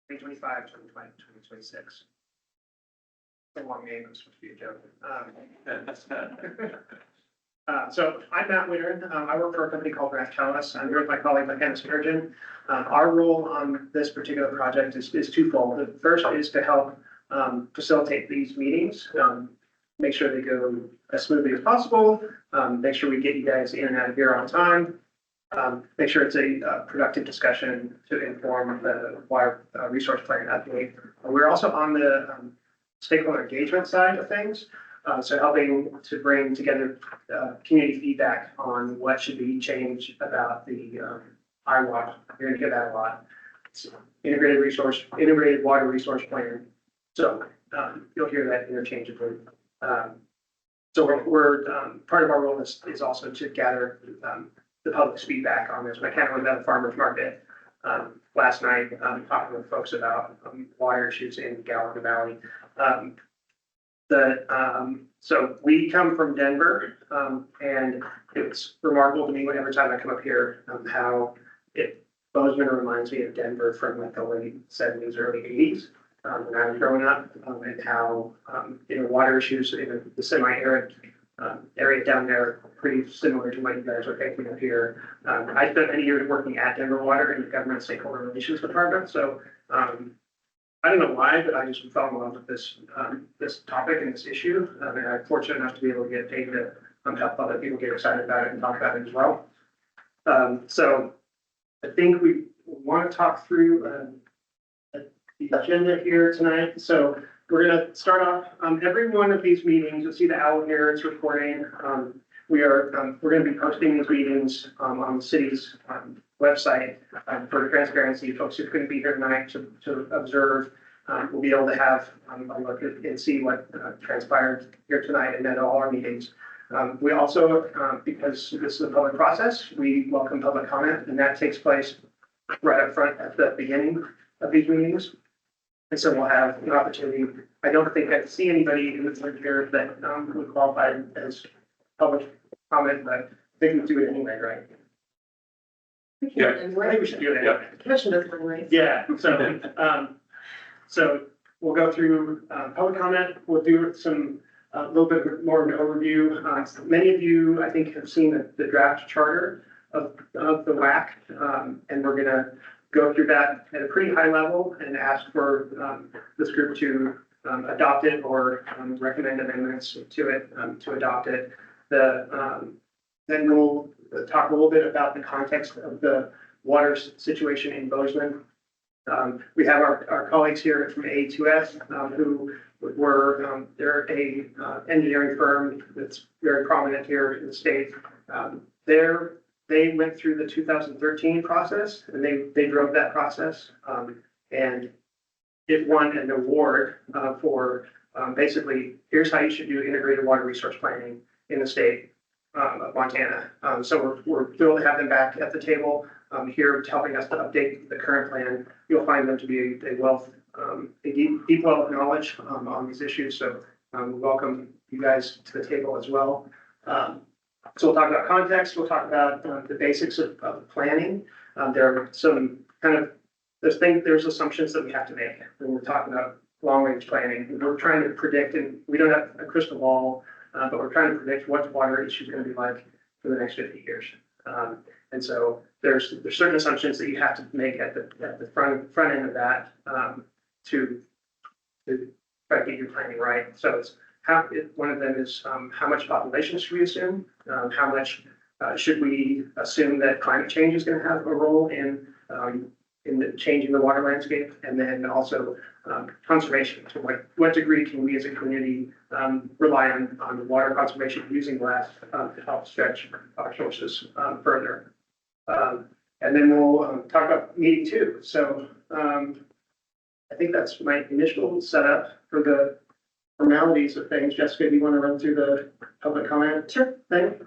2025, 2020, 2026. A long name, it's supposed to be a joke. So I'm Matt Witter. I work for a company called Raftellus. I'm here with my colleague, McKenna Sturgeon. Our role on this particular project is twofold. The first is to help facilitate these meetings, make sure they go as smoothly as possible, make sure we get you guys in and out of here on time, make sure it's a productive discussion to inform the water resource plan update. We're also on the stakeholder engagement side of things. So helping to bring together community feedback on what should be changed about the IWRP. You're going to hear that a lot. It's integrated water resource plan. So you'll hear that interchangeably. So we're part of our role is also to gather the public's feedback on this. McKenna was at the farmers market last night, talking with folks about water issues in Gallup Valley. So we come from Denver, and it's remarkable to me every time I come up here how Bozeman reminds me of Denver from like the late 70s, early 80s when I was growing up, and how water issues in the semi-arid area down there are pretty similar to what you guys are facing up here. I spent many years working at Denver Water in the government stakeholder relations department, so I don't know why, but I just fell in love with this topic and this issue. And I'm fortunate enough to be able to get paid to help other people get excited about it and talk about it as well. So I think we want to talk through the agenda here tonight. So we're going to start off every one of these meetings. You'll see the owl here. It's recording. We're going to be posting these meetings on the city's website for transparency. Folks who couldn't be here tonight to observe will be able to have a look at and see what transpired here tonight and at all our meetings. We also, because this is a public process, we welcome public comment, and that takes place right up front at the beginning of these meetings. And so we'll have an opportunity. I don't think I see anybody in the room here that would qualify as public comment, but I think we do it anyway, right? Yeah, I think we should do it anyway. Commission does it anyway. Yeah, so we'll go through public comment. We'll do some a little bit more of an overview. Many of you, I think, have seen the draft charter of the WAC, and we're going to go through that at a pretty high level and ask for this group to adopt it or recommend amendments to it to adopt it. Then we'll talk a little bit about the context of the water situation in Bozeman. We have our colleagues here from A2S who they're a engineering firm that's very prominent here in the state. They went through the 2013 process and they drove that process and it won an award for basically here's how you should do integrated water resource planning in the state of Montana. So we're thrilled to have them back at the table here helping us to update the current plan. You'll find them to be a deep well of knowledge on these issues. So we welcome you guys to the table as well. So we'll talk about context. We'll talk about the basics of planning. There are some there's assumptions that we have to make when we're talking about long range planning. We're trying to predict, and we don't have a crystal ball, but we're trying to predict what the water issue is going to be like for the next 50 years. And so there's certain assumptions that you have to make at the front end of that to try to get your planning right. So it's one of them is how much population should we assume? How much should we assume that climate change is going to have a role in changing the water landscape? And then also conservation. To what degree can we as a community rely on water conservation using glass to help stretch our sources further? And then we'll talk about meeting two. So I think that's my initial setup for the formalities of things. Jessica, do you want to run through the public comment? Sure. Thing?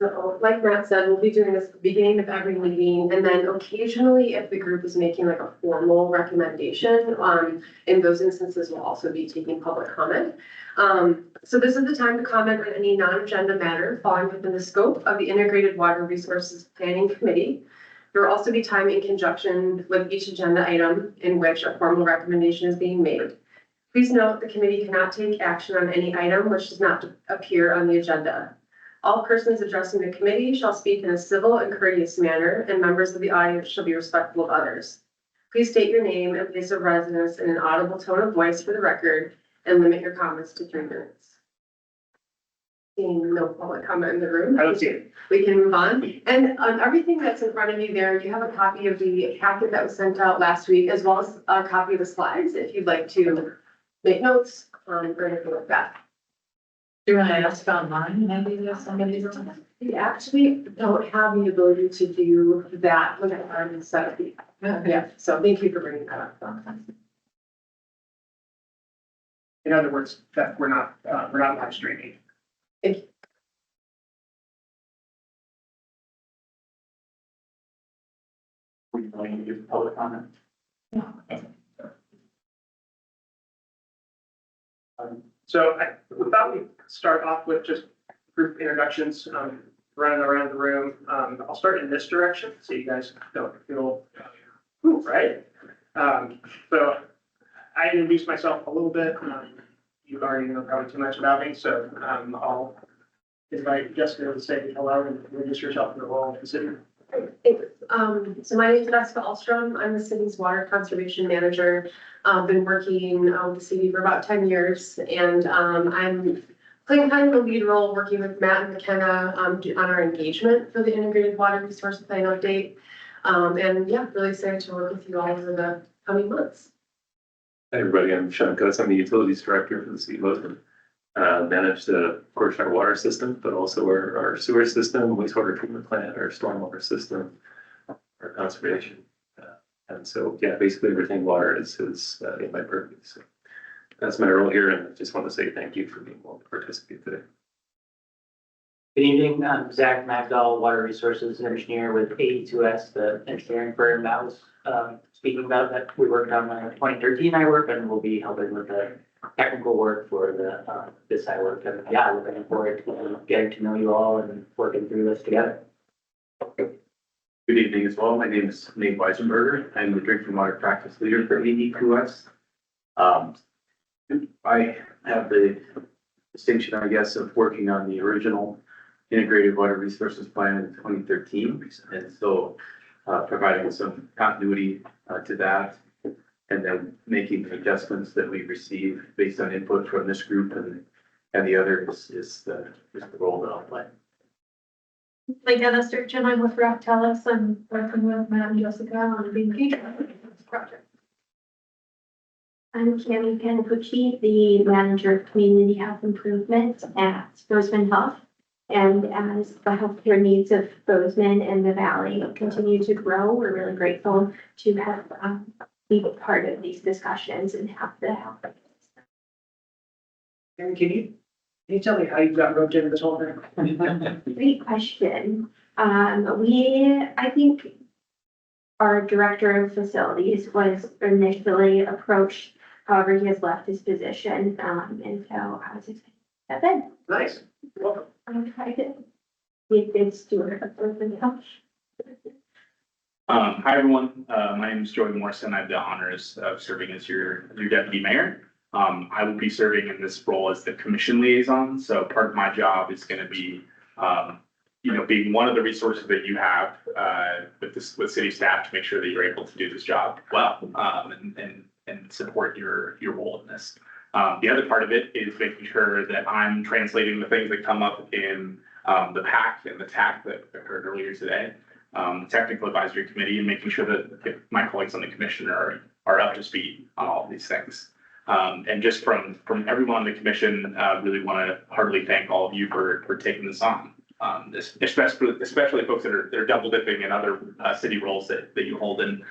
So, like Matt said, we'll be doing this at the beginning of every meeting, and then occasionally, if the group is making like a formal recommendation, in those instances, we'll also be taking public comment. So this is the time to comment on any non-agenda matter falling within the scope of the Integrated Water Resources Planning Committee. There will also be time in conjunction with each agenda item in which a formal recommendation is being made. Please note the committee cannot take action on any item which does not appear on the agenda. All persons addressing the committee shall speak in a civil and courteous manner, and members of the audience shall be respectful of others. Please state your name and place of residence in an audible tone of voice for the record, and limit your comments to 3 minutes. Seeing no public comment in the room, I don't see it. we can move on. And on everything that's in front of you there, you have a copy of the packet that was sent out last week, as well as a copy of the slides, if you'd like to make notes or anything like that. Do you want to ask online? Maybe there's somebody. We actually don't have the ability to do that with our setup. Yeah, so thank you for bringing that up. In other words, that we're not live streaming. Thank you. We going to give public comment. So I thought we'd start off with just group introductions, running around the room. I'll start in this direction, so you guys don't feel, right? So I introduced myself a little bit. You already know probably too much about me, so I'll invite Jessica to say hello and introduce yourself in the role of the city. So my name is Jessica Alstrom. I'm the city's water conservation manager. I've been working with the city for about 10 years, and I'm playing kind of a lead role working with Matt and McKenna on our engagement for the Integrated Water Resource Plan update. And yeah, really excited to work with you all over the coming months. Hi, everybody. I'm Sean Coates. I'm the Utilities Director for the City of Bozeman. Manage of course, our water system, but also our sewer system, wastewater treatment plant, our stormwater system, our conservation. And so, yeah, basically everything water is in my purview. So that's my role here, and I just want to say thank you for being able to participate today. Good evening, I'm Zach Magdal, Water Resources Engineer with A2S, the engineering firm that was speaking about that we worked on in 2013 I work, and we'll be helping with the technical work for the this I work. And yeah, looking forward to getting to know you all and working through this together. Good evening as well. My name is Nate Weisenberger. I'm the drinking water practice leader for AD2S. I have the distinction, I guess, of working on the original Integrated Water Resources Plan in 2013. And so providing some continuity to that, and then making the adjustments that we receive based on input from this group and the others is the role that I'll play. Like Anna Sturgeon, I'm with Rock Tellis. I'm working with Matt and Jessica on the engagement of this project. I'm Tammy Panapucci, the Manager of Community Health Improvement at Bozeman Health. And as the healthcare needs of Bozeman and the Valley continue to grow, we're really grateful to have be part of these discussions and have the help. And can you tell me how you got roped into this whole thing? Great question. I think our Director of Facilities was initially approached. However, he has left his position, and so I was excited to step in. Nice, welcome. I'm excited to be a good steward of Bozeman Health. Hi, everyone. My name is Joey Morrison. I have the honors of serving as your deputy mayor. I will be serving in this role as the commission liaison. So part of my job is going to be, being one of the resources that you have with city staff to make sure that you're able to do this job well and support your role in this. The other part of it is making sure that I'm translating the things that come up in the PAC and the TAC that occurred earlier today. The Technical Advisory Committee, and making sure that my colleagues on the commission are up to speed on all of these things. And just from everyone on the commission, really want to heartily thank all of you for taking this on. Especially folks that are double dipping in other city roles that you hold in,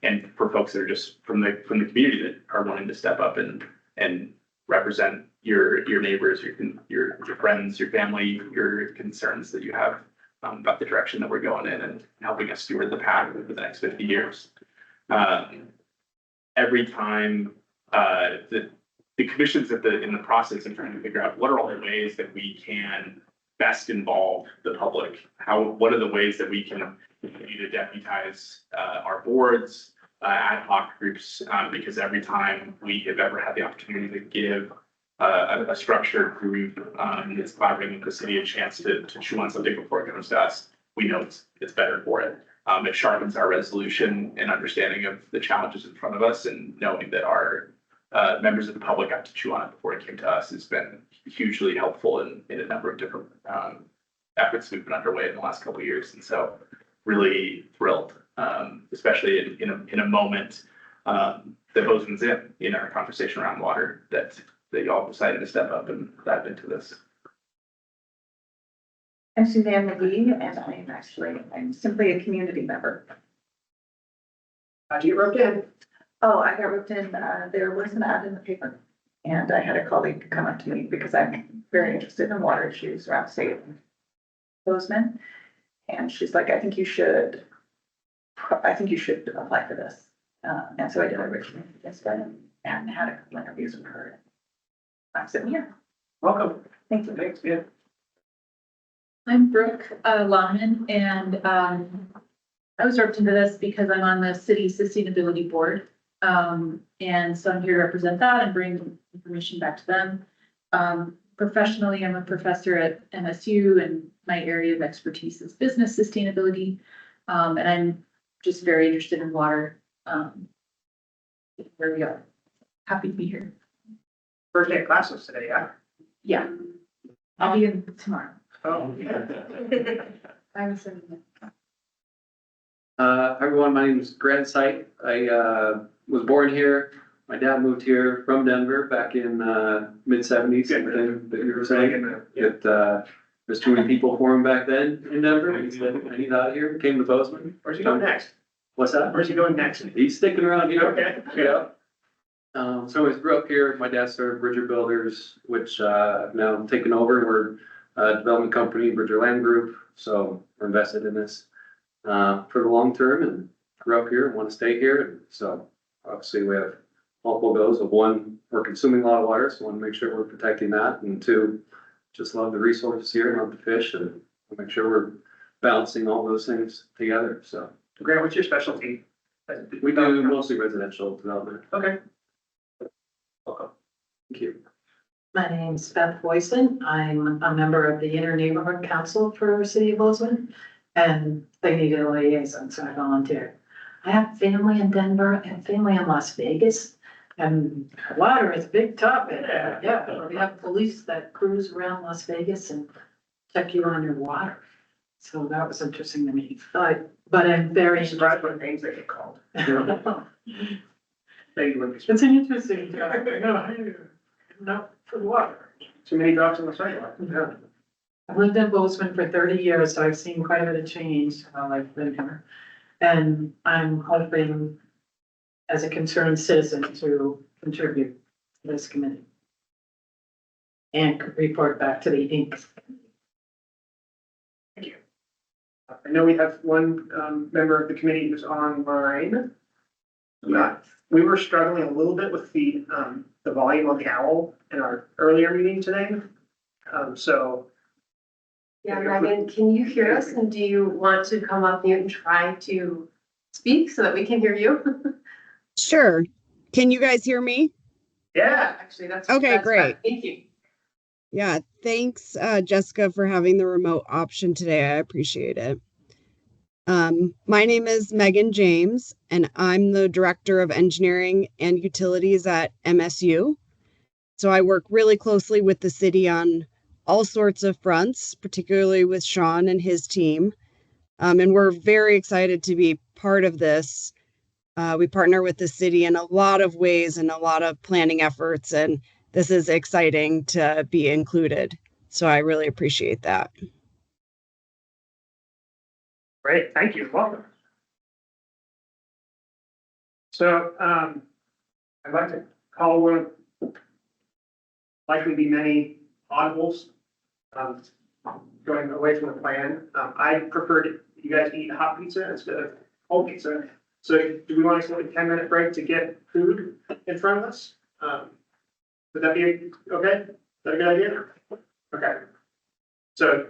and for folks that are just from the community that are wanting to step up and represent your neighbors, your friends, your family, your concerns that you have about the direction that we're going in and helping us steward the PAC over the next 50 years. Every time the commission's in the process of trying to figure out what are all the ways that we can best involve the public. What are the ways that we can continue to deputize our boards, ad hoc groups, because every time we have ever had the opportunity to give a structured group that's collaborating with the city a chance to chew on something before it comes to us, we know it's better for it. It sharpens our resolution and understanding of the challenges in front of us, and knowing that our members of the public got to chew on it before it came to us has been hugely helpful in a number of different efforts we've been underway in the last couple of years. And so really thrilled, especially in a moment that Bozeman's in our conversation around water, that y'all decided to step up and dive into this. I'm Suzanne McGee, and I'm simply a community member. How'd you get roped in? Oh, I got roped in, there was an ad in the paper, and I had a colleague come up to me because I'm very interested in water issues around state of Bozeman. And she's like, I think you should apply for this. And so I did. I originally and had a couple interviews with her. I'm sitting here. Welcome. Thank you. Thanks, yeah. I'm Brooke Lahman, and I was roped into this because I'm on the city sustainability board. And so I'm here to represent that and bring information back to them. Professionally, I'm a professor at MSU, and my area of expertise is business sustainability. And I'm just very interested in water. Where we are. Happy to be here. First day of classes today, yeah? Yeah. I'll be in tomorrow. Oh, yeah. I'm assuming. Everyone, my name is Grant Sight. I was born here. My dad moved here from Denver back in mid-70s, everything that you were saying. There's too many people for him back then in Denver. And he's out of here, came to Bozeman. Where's he going next? What's that? Where's he going next? He's sticking around here. Okay. Yeah. So I grew up here. My dad started Bridger Builders, which I've now taken over. We're a development company, Bridger Land Group. So we're invested in this for the long term, and grew up here and want to stay here. So obviously we have multiple goals of one, we're consuming a lot of water, so we want to make sure we're protecting that. And two, just love the resources here, love the fish, and make sure we're balancing all those things together. So Grant, what's your specialty? we do mostly residential development. Okay. Welcome. Thank you. My name's Beth Boyson. I'm a member of the Inter-Neighborhood Council for City of Bozeman, and they needed a liaison, so I volunteered. I have family in Denver and family in Las Vegas, and water is a big topic. Yeah, we have police that cruise around Las Vegas and check you on your water. So that was interesting to me, but I'm very. Surprised what names they get called. It's an interesting job. Not for water. Too many drops on the sidewalk. Yeah. I've lived in Bozeman for 30 years, so I've seen quite a bit of change while I've been here. And I'm hoping, as a concerned citizen, to contribute to this committee. And report back to the Inc. Thank you. I know we have one member of the committee who's online. We were struggling a little bit with the volume on the owl in our earlier meeting today. Yeah, Megan, can you hear us, and do you want to come up mute and try to speak so that we can hear you? Sure. Can you guys hear me? Yeah. Actually, that's Okay, great. fine. Thank you. Yeah, thanks, Jessica, for having the remote option today. I appreciate it. My name is Megan James, and I'm the Director of Engineering and Utilities at MSU. So I work really closely with the city on all sorts of fronts, particularly with Sean and his team. And we're very excited to be part of this. We partner with the city in a lot of ways and a lot of planning efforts, and this is exciting to be included. So I really appreciate that. Great, thank you. Welcome. So I'd like to call one of likely be many audibles, going away from the plan. I prefer you guys eat hot pizza instead of cold pizza. So do we want to take a 10-minute break to get food in front of us? Would that be okay? Is that a good idea? Okay. So,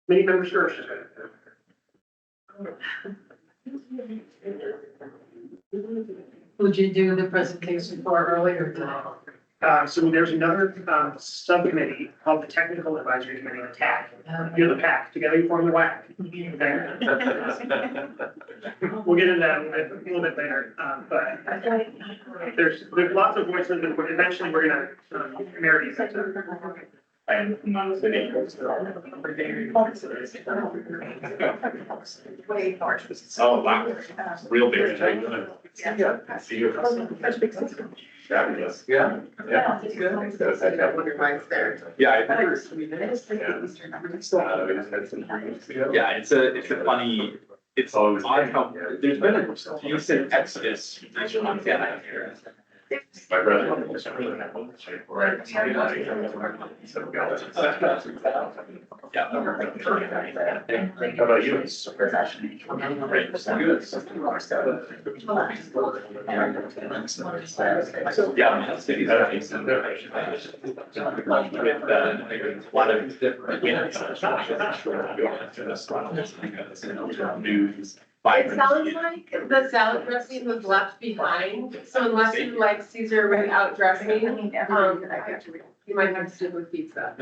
many members first. Would you do the presentation for earlier today? So there's another, subcommittee called the Technical Advisory Committee, the TAC. You're the PAC, together you form the WAC. We'll get into that a little bit later, but there's lots of voices, and eventually we're gonna, marry these. And the name. Oh, wow, real big. Fabulous. Yeah. Yeah. Yeah, I've never. Yeah, it's a funny, it's always odd how, there's been a decent exodus in Montana here. My brother. Yeah. How about you? Yeah, man, cities are. With, a lot of different. News. It sounds like the salad dressing was left behind, so unless you like Caesar without dressing, you might have to stick with pizza.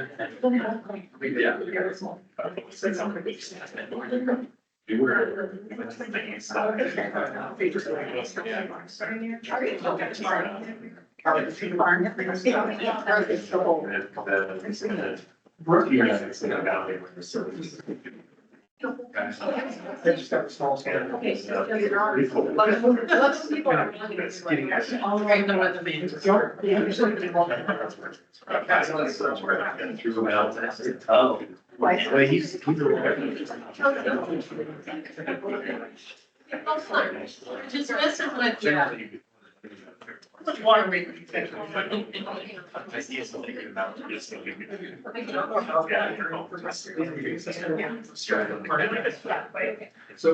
They just got a small scale. Okay, so lots of people are really good. All right, no other means. Oh. Well, he's. Just messing with you. How much water we? So.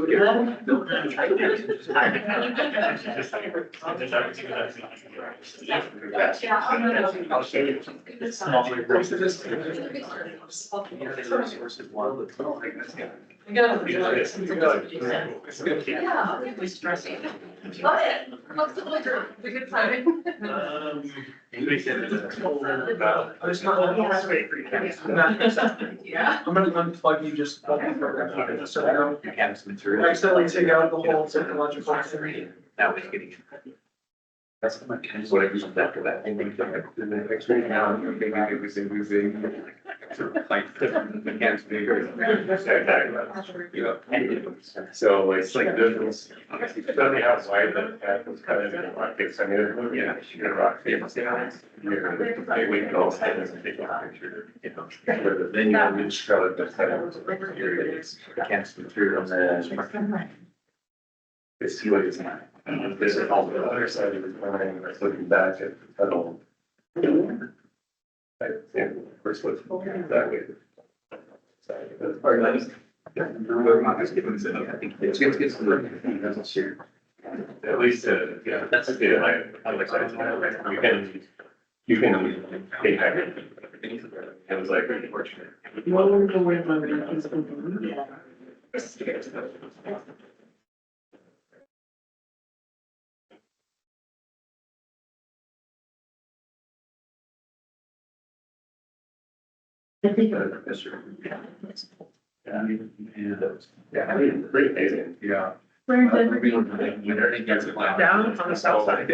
I'll show you. Yeah, we stressing. Love it. Love the liquor. It's a good time. Yeah. I'm gonna unplug you just. Accidentally take out the whole technological. Now it's getting. That's what comes after that. I think the next right now, it was moving. Like different mechanics bigger. So it's like this, suddenly outside the path was cut into rock face. I mean, yeah, you got a rock face. I wait till and it's a big picture, you know. But then you have this color that's kind of curious. Can't see through on the. Let's see what it's like. This is all the other side of the line, like looking back at the tunnel. I think, of course, what's that way. Or nice. At least, yeah, that's a good, I like that. You can take back. It was like really fortunate. Yeah, I mean, pretty amazing. Yeah. Down on the south side.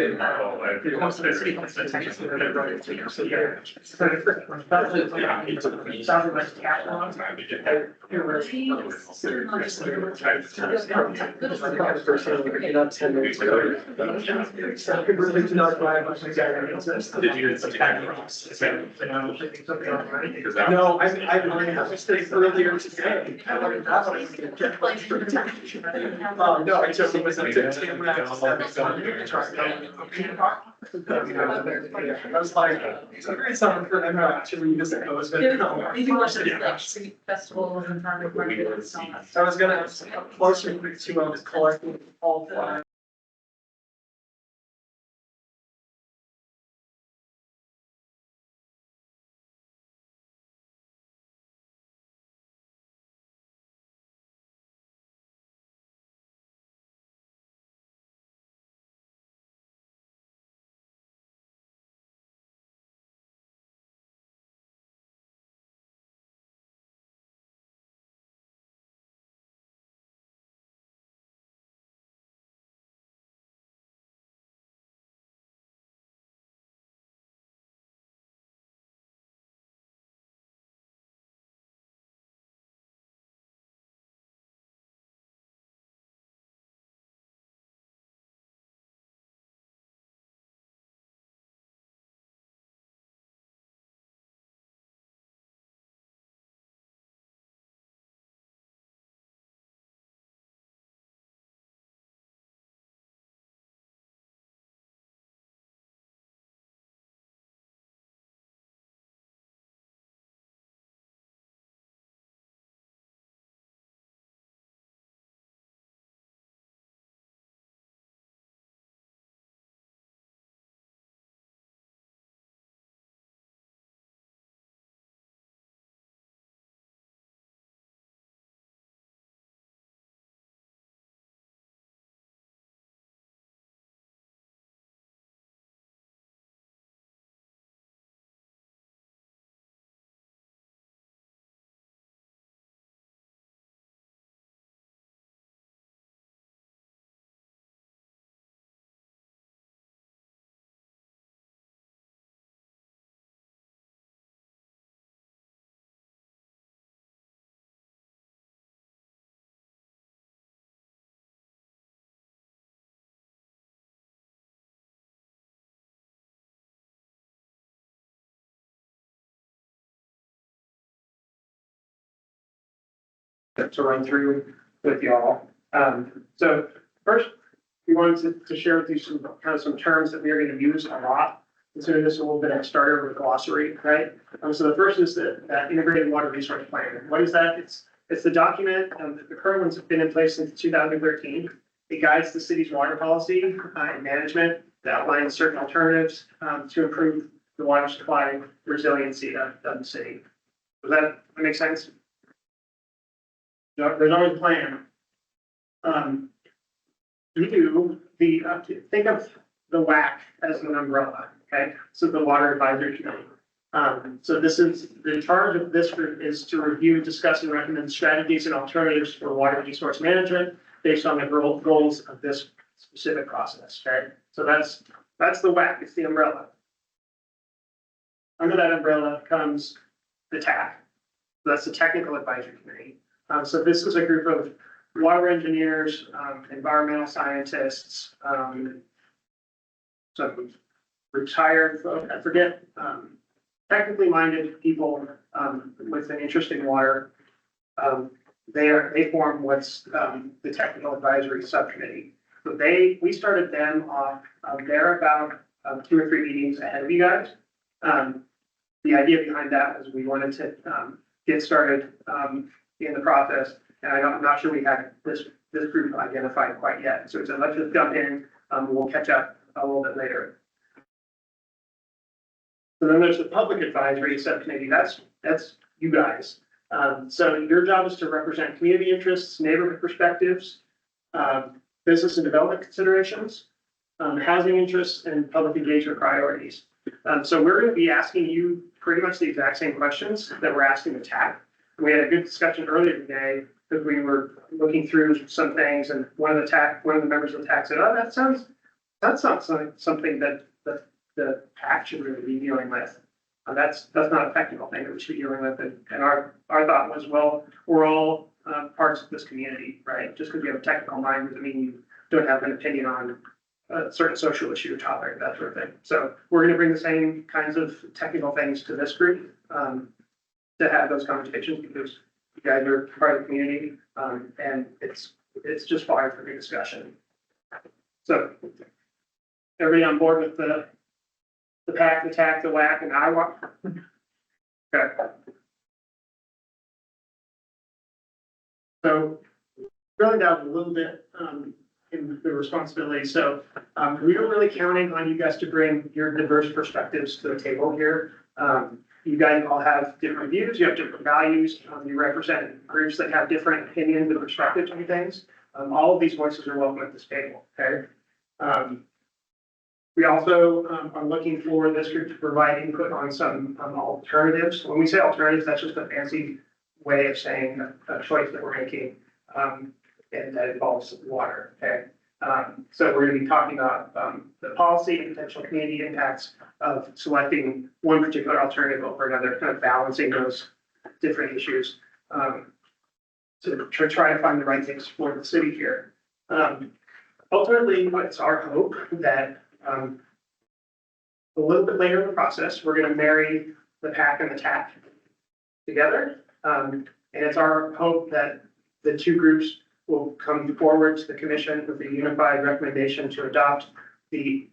Southwest catalog. Really do not drive much. Did you? No, I have to stay earlier today. No, I just was. I was like, it's a great summer for them to actually use it. We do lots of like street festivals and farmers markets and stuff. So I was gonna, closer to collecting all the. To run through with y'all. So first, we wanted to share with you some terms that we are going to use a lot. Consider this a little bit of a starter with glossary, right? So the first is that integrated water resource plan. What is that? It's the document, the current ones have been in place since 2013. It guides the city's water policy and management that outlines certain alternatives to improve the water supply resiliency of the city. Does that make sense? There's always a plan. Think of the WAC as an umbrella, okay? So the Water Advisory Committee. So this is, the charge of this group is to review, discuss, and recommend strategies and alternatives for water resource management based on the goals of this specific process, okay? So that's the WAC, it's the umbrella. Under that umbrella comes the TAC. That's the Technical Advisory Committee. So this is a group of water engineers, environmental scientists, some retired folk, I forget, technically minded people with an interest in water. They form what's the Technical Advisory Subcommittee. So we started them off, they're about 2 or 3 meetings ahead of you guys. The idea behind that was we wanted to get started in the process, and I'm not sure we had this group identified quite yet. So we said, let's just jump in, we'll catch up a little bit later. So then there's the Public Advisory Subcommittee, that's you guys. So your job is to represent community interests, neighborhood perspectives, business and development considerations, housing interests, and public engagement priorities. So we're going to be asking you pretty much the exact same questions that we're asking the TAC. We had a good discussion earlier today because we were looking through some things, and one of the members of the TAC said, "Oh, that's not something that the PAC should really be dealing with. That's not a technical thing that we should be dealing with." And our thought was, well, we're all parts of this community, right? Just because you have a technical mind doesn't mean you don't have an opinion on a certain social issue or topic, that sort of thing. So we're going to bring the same kinds of technical things to this group to have those conversations, because you guys are part of the community, and it's it's just fine for good discussion. So, everybody on board with the PAC, the TAC, the WAC, and IWA? Okay. So, drilling down a little bit, in the responsibility, so, we are really counting on you guys to bring your diverse perspectives to the table here. You guys all have different views, you have different values, you represent groups that have different opinions and perspectives on things. All of these voices are welcome at this table, okay? We also are looking for this group to provide input on some alternatives. When we say alternatives, that's just a fancy way of saying a choice that we're making, and that involves water, okay? So we're going to be talking about the policy and potential community impacts of selecting one particular alternative over another, kind of balancing those different issues to try to find the right things for the city here. Ultimately, it's our hope that a little bit later in the process, we're going to marry the PAC and the TAC together. And it's our hope that the two groups will come forward to the commission with a unified recommendation to adopt the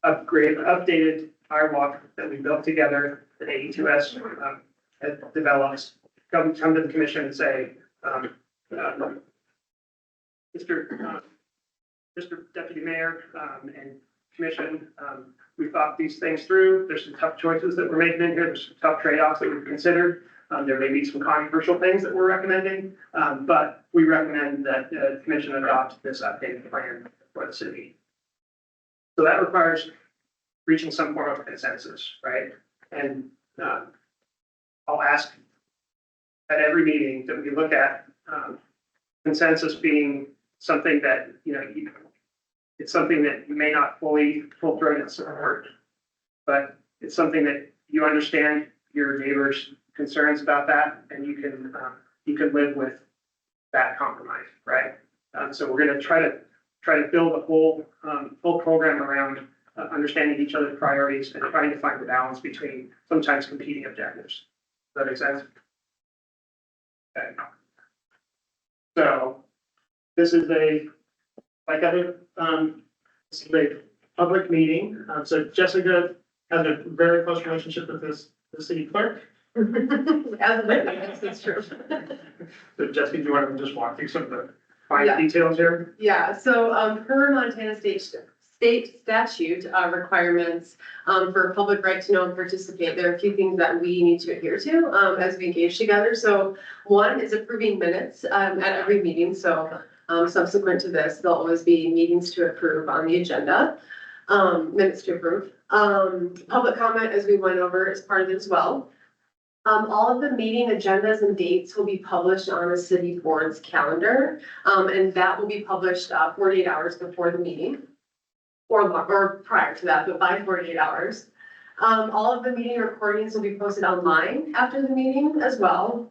updated IWRP that we built together, that AE2S develops, come to the commission and say, Mr. Deputy Mayor and Commission, we thought these things through. There's some tough choices that we're making in here. There's some tough trade-offs that we've considered. There may be some controversial things that we're recommending, but we recommend that the commission adopt this updated plan for the city. So that requires reaching some form of consensus, right? And I'll ask at every meeting that we look at consensus being something that, it's something that you may not fully full-throated support, but it's something that you understand your neighbors' concerns about that, and you can live with that compromise, right? So we're going to try to build a whole program around understanding each other's priorities and trying to find the balance between sometimes competing objectives. Does that make sense? Okay. So this is like other this is a public meeting. So Jessica has a very close relationship with the city clerk. As a witness, that's true. So Jessica, do you want to just walk through some of the fine details here? Yeah, so per Montana state statute requirements for public right to know and participate, there are a few things that we need to adhere to as we engage together. So one is approving minutes at every meeting. So subsequent to this, there'll always be meetings to approve on the agenda, minutes to approve. Public comment, as we went over, is part of it as well. All of the meeting agendas and dates will be published on the city board's calendar, and that will be published 48 hours before the meeting, or prior to that, but by 48 hours. All of the meeting recordings will be posted online after the meeting as well.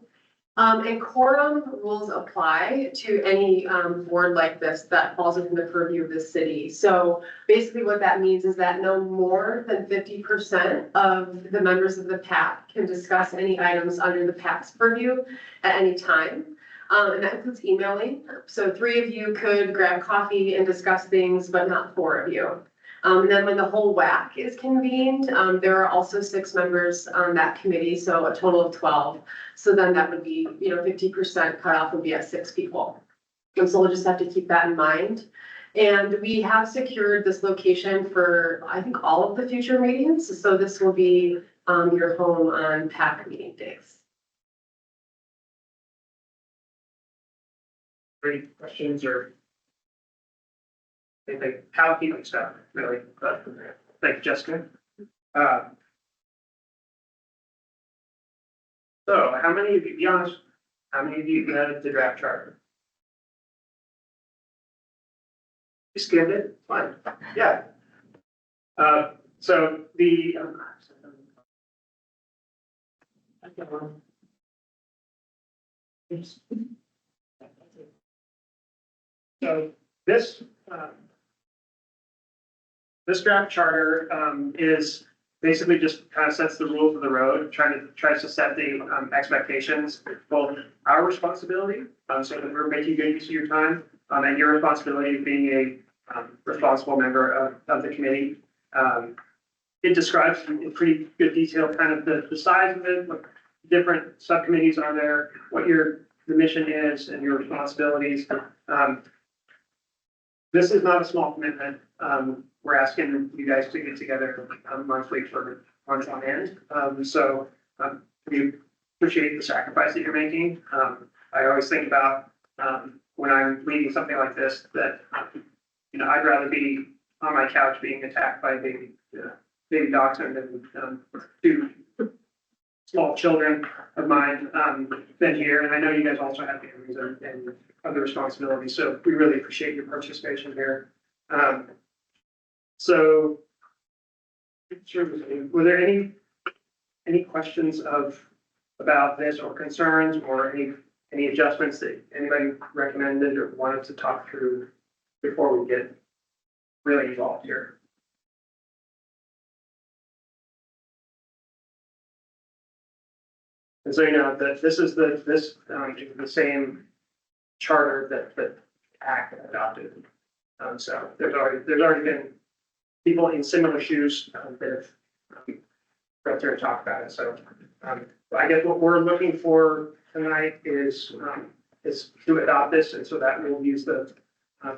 And quorum rules apply to any board like this that falls within the purview of the city. So basically what that means is that no more than 50% of the members of the PAC can discuss any items under the PAC's purview at any time. And that includes emailing. So 3 of you could grab coffee and discuss things, but not 4 of you. And then when the whole WAC is convened, there are also 6 members on that committee, so a total of 12. So then that would be, 50% cutoff would be at 6 people. And so we'll just have to keep that in mind. And we have secured this location for, I think, all of the future meetings. So this will be your home on PAC meeting days. Any questions or anything housekeeping stuff, really? But thank you, Jessica. So how many of you, be honest, how many of you read the draft charter? You skimmed it, fine, yeah. So the so this draft charter is basically just kind of sets the rules of the road, tries to set the expectations, both our responsibility, so that we're making good use of your time, and your responsibility of being a responsible member of the committee. It describes in pretty good detail kind of the size of it, what different subcommittees are there, what the mission is and your responsibilities. This is not a small commitment. We're asking you guys to get together monthly for months on end. We appreciate the sacrifice that you're making. I always think about when I'm leading something like this, that I'd rather be on my couch being attacked by baby dachshund than two small children of mine than here. And I know you guys also have families and other responsibilities, so we really appreciate your participation here. Were there any questions about this or concerns or any adjustments that anybody recommended or wanted to talk through before we get really involved here? And so you know that this is the same charter that PAC adopted. So there's already been people in similar shoes that have right there to talk about it. So I guess what we're looking for tonight is to adopt this, and so that we'll use the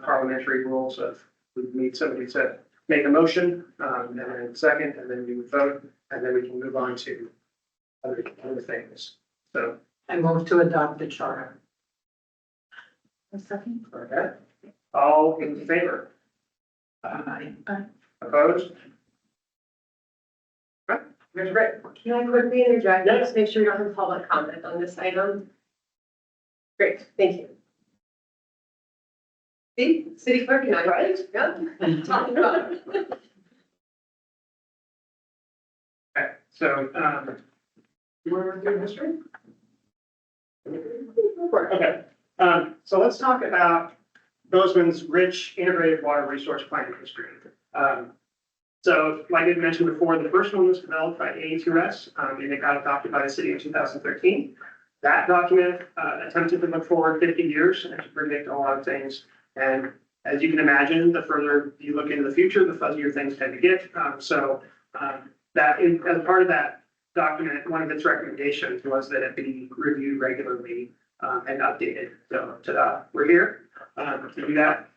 parliamentary rules of we need somebody to make a motion and then second, and then we would vote, and then we can move on to other things. So I move to adopt the charter. A second. okay, all in favor? Aye. Opposed? Right, that's great. Can I quickly interject? Yeah. Just make sure you don't have public comment on this item. Great, thank you. See, city clerk, you know, right? Yeah. Talking about it. Okay, so, you want to do history? Okay, so let's talk about Bozeman's rich integrated water resource planning history. So like I mentioned before, the first one was developed by AE2S, and it got adopted by the city in 2013. That document attempted to look forward 50 years and to predict a lot of things. And as you can imagine, the further you look into the future, the fuzzier things tend to get. As part of that document, one of its recommendations was that it be reviewed regularly and updated. So we're here to do that.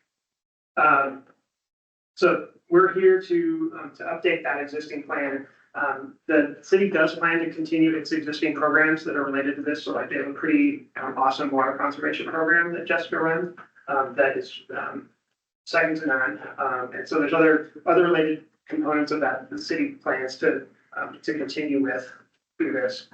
So we're here to update that existing plan. The city does plan to continue its existing programs that are related to this. So like they have a pretty awesome water conservation program that Jessica runs that is second to none. And so there's other related components of that the city plans to continue with through this.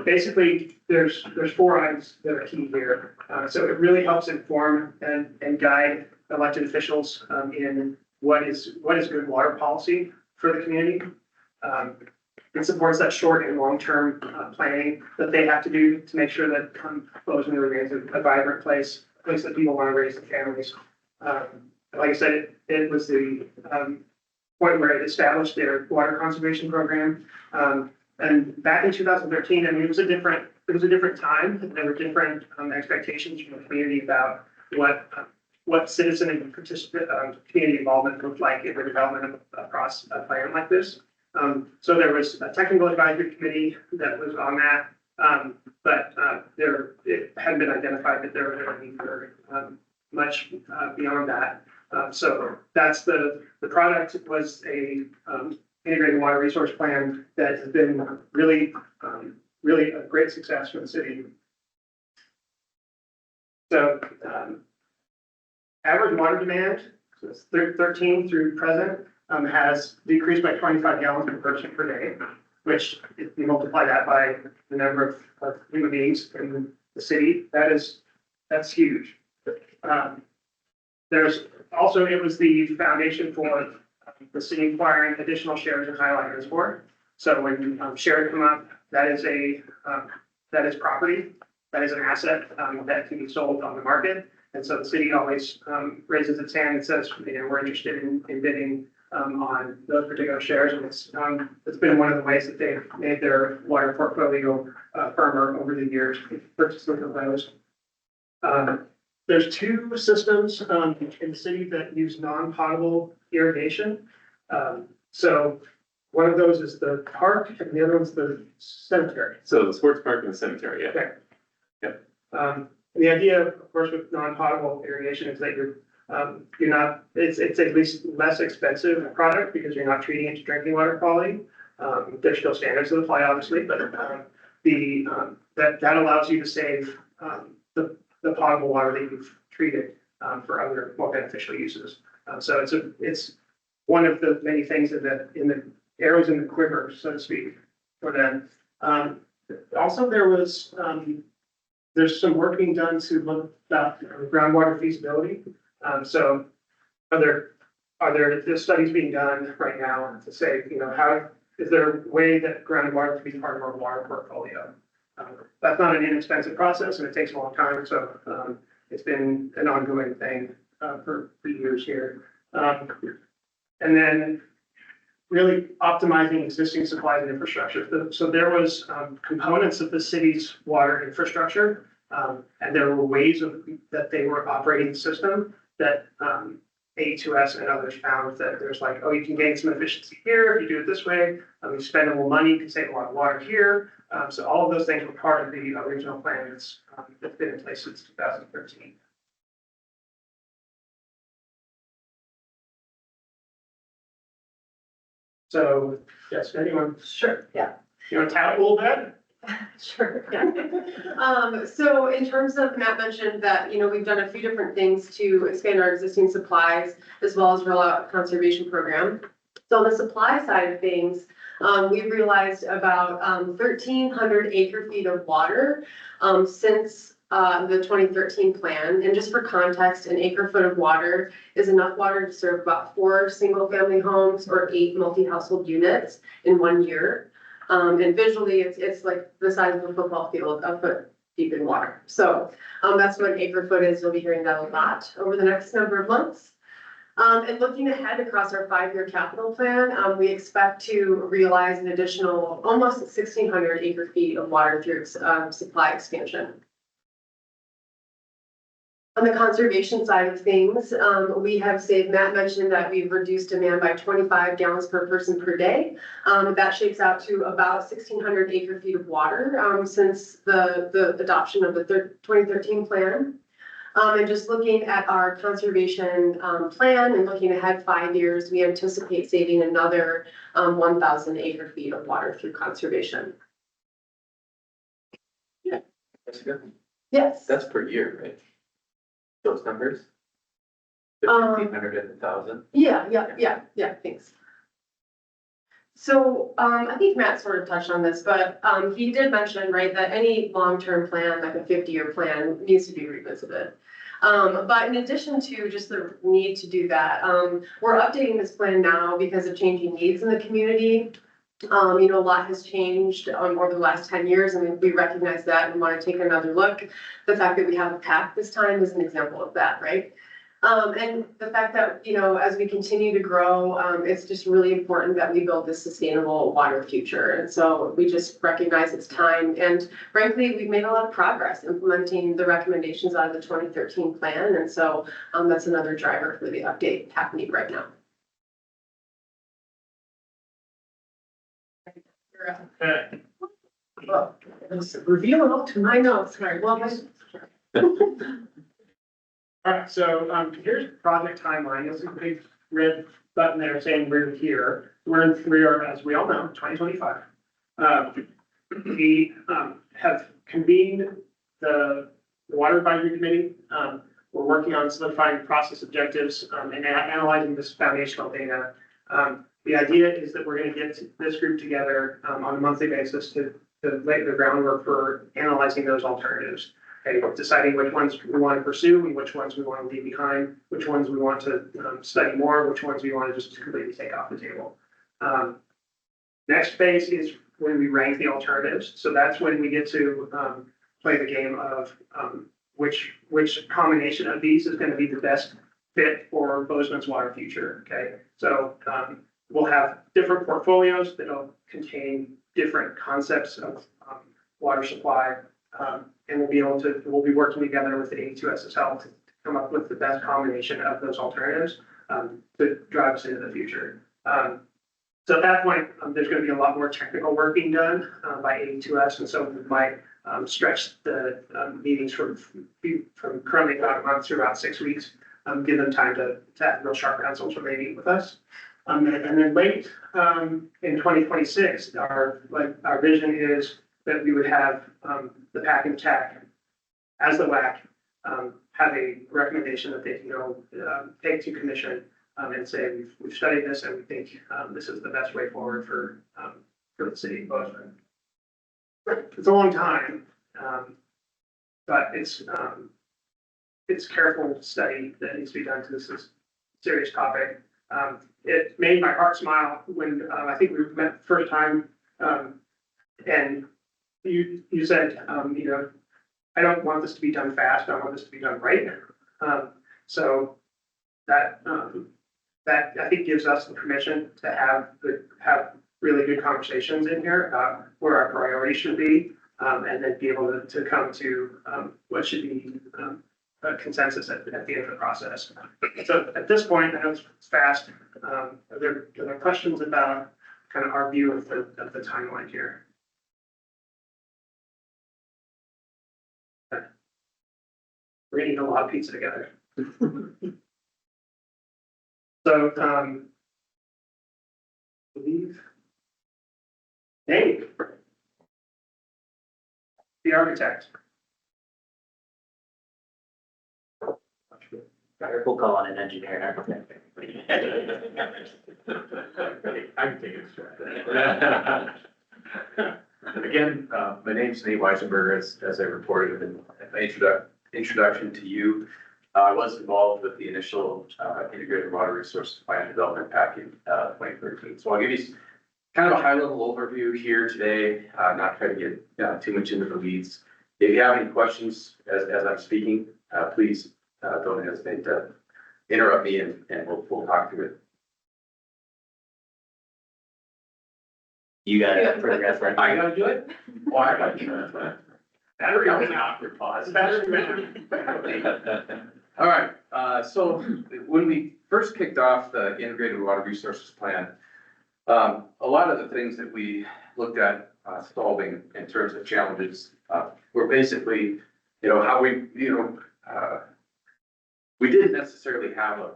Basically, there's 4 items that are key here. So it really helps inform and guide elected officials in what is good water policy for the community. It supports that short and long-term planning that they have to do to make sure that Bozeman remains a vibrant place that people want to raise their families. Like I said, it was the point where it established their water conservation program. And back in 2013, I mean, it was a different time. There were different expectations from the community about what citizen and participant community involvement looked like in the development of a plan like this. So there was a technical advisory committee that was on that, but it hadn't been identified that there was any need for much beyond that. So that's the product was a integrated water resource plan that has been really a great success for the city. So average water demand, so it's 13 through present, has decreased by 25 gallons per person per day, which if you multiply that by the number of human beings in the city, that's huge. There's also, it was the foundation for the city acquiring additional shares in Highline Reservoir. So when shares come up, that is property, that is an asset that can be sold on the market. And so the city always raises its hand and says, we're interested in bidding on those particular shares. And it's been one of the ways that they've made their water portfolio firmer over the years, purchasing of those. there's two systems, in the city that use non-potable irrigation. So one of those is the park and the other one's the cemetery. So the sports park and the cemetery, yeah. Okay. Yep. The idea, of course, with non-potable irrigation is that you're not, it's at least less expensive product because you're not treating it to drinking water quality. There's still standards that apply, obviously, but, that allows you to save, the potable water that you've treated, for other more beneficial uses. So it's one of the many things in the arrows in the quiver, so to speak, for them. Also, there's some work being done to look at groundwater feasibility. So are there studies being done right now to say, how is there a way that groundwater can be part of our water portfolio? That's not an inexpensive process and it takes a long time. So it's been an ongoing thing for years here. And then really optimizing existing supplies and infrastructure. So there was components of the city's water infrastructure, and there were ways that they were operating the system that A2S and others found that there's like, oh, you can gain some efficiency here if you do it this way. You spend a little money, you can save a lot of water here. So all of those things were part of the original plan that's been in place since 2013. So, yes, anyone? Sure, yeah. You want to tout a little bit? Sure, yeah. So in terms of, Matt mentioned that, we've done a few different things to expand our existing supplies as well as roll out a conservation program. So on the supply side of things, we've realized about 1,300 acre feet of water since the 2013 plan. And just for context, an acre foot of water is enough water to serve about 4 single family homes or 8 multi-household units in 1 year. And visually, it's like the size of a football field, a foot deep in water. So that's what an acre foot is. You'll be hearing that a lot over the next number of months. And looking ahead across our 5-year capital plan, we expect to realize an additional almost 1,600 acre feet of water through supply expansion. On the conservation side of things, we have saved, Matt mentioned that we've reduced demand by 25 gallons per person per day. That shakes out to about 1,600 acre feet of water since the adoption of the 2013 plan. And just looking at our conservation plan and looking ahead 5 years, we anticipate saving another 1,000 acre feet of water through conservation. Yeah, that's good. Yes. That's per year, right? Those numbers? The 1,500 and 1,000? Yeah, thanks. So, I think Matt sort of touched on this, but, he did mention, right, that any long-term plan, like a 50-year plan, needs to be revisited. But in addition to just the need to do that, we're updating this plan now because of changing needs in the community. A lot has changed over the last 10 years, and we recognize that and want to take another look. The fact that we have a PAC this time is an example of that, right? And the fact that, as we continue to grow, it's just really important that we build this sustainable water future. And so we just recognize it's time. And frankly, we've made a lot of progress implementing the recommendations out of the 2013 plan. And so that's another driver for the update happening right now. Okay. Well, reveal it all tonight. I know, sorry. Well, All right, so here's the project timeline. You'll see a big red button there saying we're here. We are, as we all know, 2025. We have convened the Water Advisory Committee. We're working on solidifying process objectives and analyzing this foundational data. The idea is that we're going to get this group together on a monthly basis to lay the groundwork for analyzing those alternatives. Okay, deciding which ones we want to pursue and which ones we want to leave behind, which ones we want to study more, which ones we want to just completely take off the table. Next phase is when we rank the alternatives. So that's when we get to play the game of which combination of these is going to be the best fit for Bozeman's water future. Okay, so we'll have different portfolios that'll contain different concepts of water supply. And we'll be working together with the A2S's help to come up with the best combination of those alternatives, to drive us into the future. So at that point, there's gonna be a lot more technical work being done, by A2S, and so we might, stretch the, meetings from currently about a month to about 6 weeks. Give them time to have real sharp pencils when they meet with us. And then late, in 2026, our vision is that we would have, the PAC and TAC as the WAC, have a recommendation that they can go, take to commission, and say, we've studied this and we think, this is the best way forward for the city of Bozeman. It's a long time, but it's careful study that needs to be done, because this is a serious topic. It made my heart smile when, I think we met the first time, and you said, you know, I don't want this to be done fast, I want this to be done right. So that I think gives us the permission to have really good conversations in here about where our priorities should be, and then be able to come to what should be a consensus at the end of the process. So at this point, I know it's fast. Are there questions about kind of our view of the timeline here? We're eating a lot of pizza together. So, believe. Dave. The architect. We'll call on an engineer and architect. I can take it. Again, my name's Nate Weisenberger, as I reported in my introduction to you. I was involved with the initial integrated water resources plan development PAC in 2013. So I'll give you kind of a high level overview here today, not try to get too much into the weeds. If you have any questions as I'm speaking, please don't hesitate to interrupt me and we'll talk through it. You got it. Progress, right? I gotta do it? Why? I gotta do it. Battery That was an man. awkward pause. Battery man. All right, so when we first kicked off the integrated water resources plan, a lot of the things that we looked at solving in terms of challenges were basically, how we didn't necessarily have a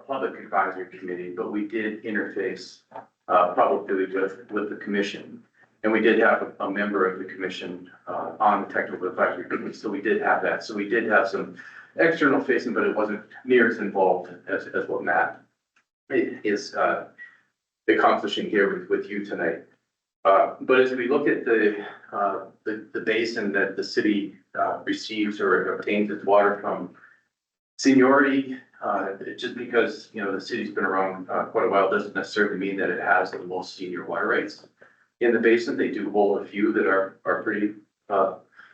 public advisory committee, but we did interface publicly with the commission. And we did have a member of the commission on the technical advisory committee, so we did have that. So we did have some external facing, but it wasn't near as involved as what Matt is accomplishing here with you tonight. But as we look at the basin that the city receives or obtains its water from, seniority, just because, the city's been around quite a while doesn't necessarily mean that it has the most senior water rights in the basin. They do hold a few that are pretty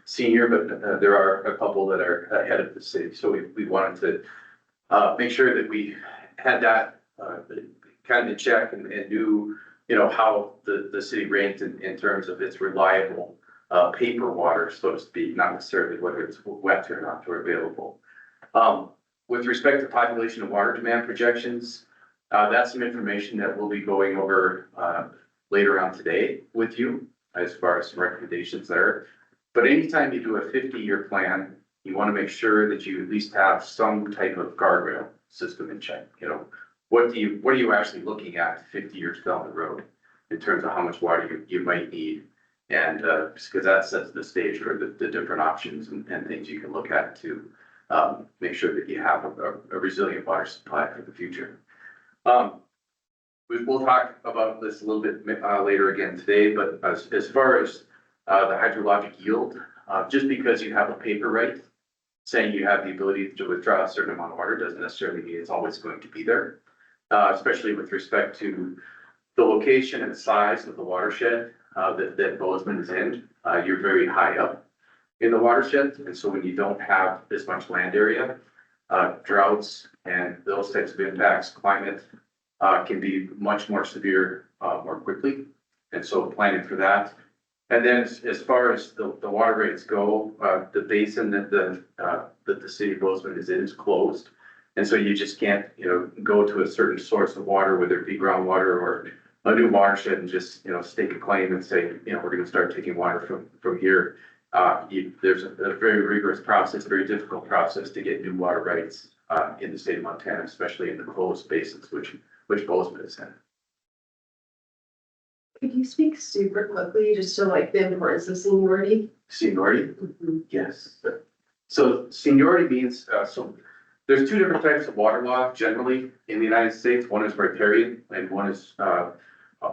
senior, but there are a couple that are ahead of the city. So we wanted to make sure that we had that kind of in check and knew, how the city ranked in terms of its reliable paper water, so to speak, not necessarily whether it's wet or not or available. With respect to population and water demand projections, that's some information that we'll be going over later on today with you as far as some recommendations there. But anytime you do a 50-year plan, you want to make sure that you at least have some type of guardrail system in check. What are you actually looking at 50 years down the road in terms of how much water you might need? And because that sets the stage for the different options and things you can look at to make sure that you have a resilient water supply for the future. We'll talk about this a little bit later again today, but as far as the hydrologic yield, just because you have a paper right, saying you have the ability to withdraw a certain amount of water doesn't necessarily mean it's always going to be there, especially with respect to the location and size of the watershed that Bozeman is in. You're very high up in the watershed, and so when you don't have this much land area, droughts and those types of impacts, climate can be much more severe more quickly. And so planning for that And then as far as the water rates go, the basin that the city of Bozeman is in is closed. And so you just can't, go to a certain source of water, whether it be groundwater or a new watershed and just, stake a claim and say, we're gonna start taking water from here. There's a very rigorous process, very difficult process to get new water rights, in the state of Montana, especially in the closed basins, which Bozeman is in. Could you speak super quickly just to like the importance of seniority? Seniority? Yes. So seniority means, so there's two different types of water law generally in the United States. One is riparian and one is,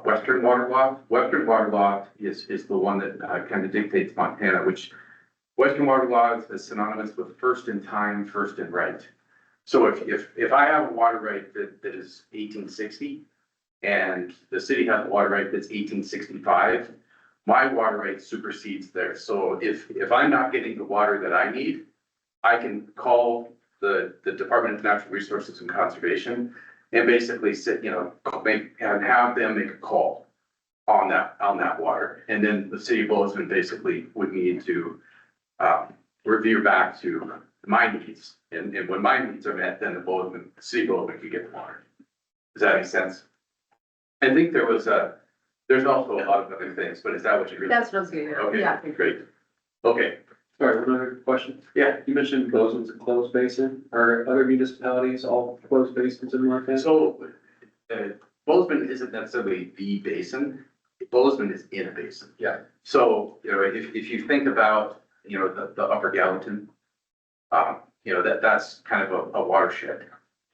Western water law. Western water law is the one that kind of dictates Montana, which Western water law is synonymous with first in time, first in right. So if I have a water right that is 1860 and the city has a water right that's 1865, my water right supersedes theirs. So if I'm not getting the water that I need, I can call the Department of Natural Resources and Conservation and basically sit, and have them make a call on that water. And then the city of Bozeman basically would need to revere back to my needs. And when my needs are met, then the city of Bozeman could get the water. Does that make sense? I think there's also a lot of other things, but is that what you're? That's what I was getting at. Okay, Yeah. great. Okay, Sorry, one other question. yeah. You mentioned Bozeman's a closed basin. Are other municipalities all closed basins in Montana? So, Bozeman isn't necessarily the basin. Bozeman is in a basin. Yeah. So, if you think about, the Upper Gallatin, that's kind of a watershed,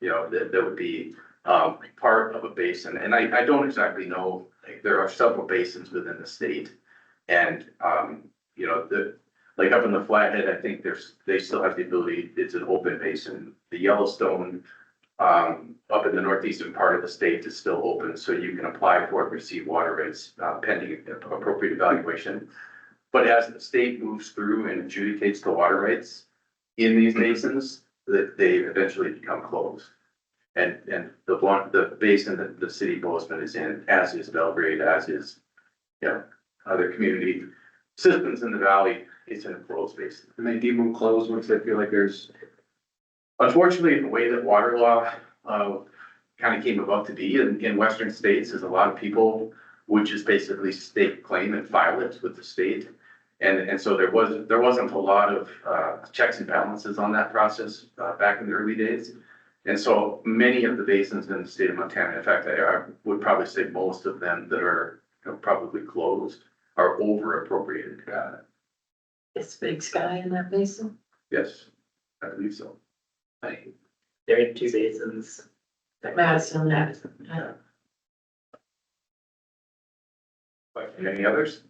that would be, part of a basin. And I don't exactly know, like, there are several basins within the state. And, like up in the Flathead, I think they still have the ability, it's an open basin. The Yellowstone, up in the northeastern part of the state is still open, so you can apply for and receive water rates, pending appropriate evaluation. But as the state moves through and adjudicates the water rates in these basins, that they eventually become closed. And the basin that the city of Bozeman is in, as is Belgrade, as is, other community systems in the valley, it's in a closed basin. And they deem them closed once they feel like there's. Unfortunately, the way that water law kind of came about to be in western states is a lot of people would just basically stake claim and file it with the state. And so there wasn't a lot of checks and balances on that process back in the early days. And so many of the basins in the state of Montana, in fact, I would probably say most of them that are probably closed are over appropriated. Is Big Sky in that basin? Yes, I believe so. They're in two basins. Madison, that. Any others?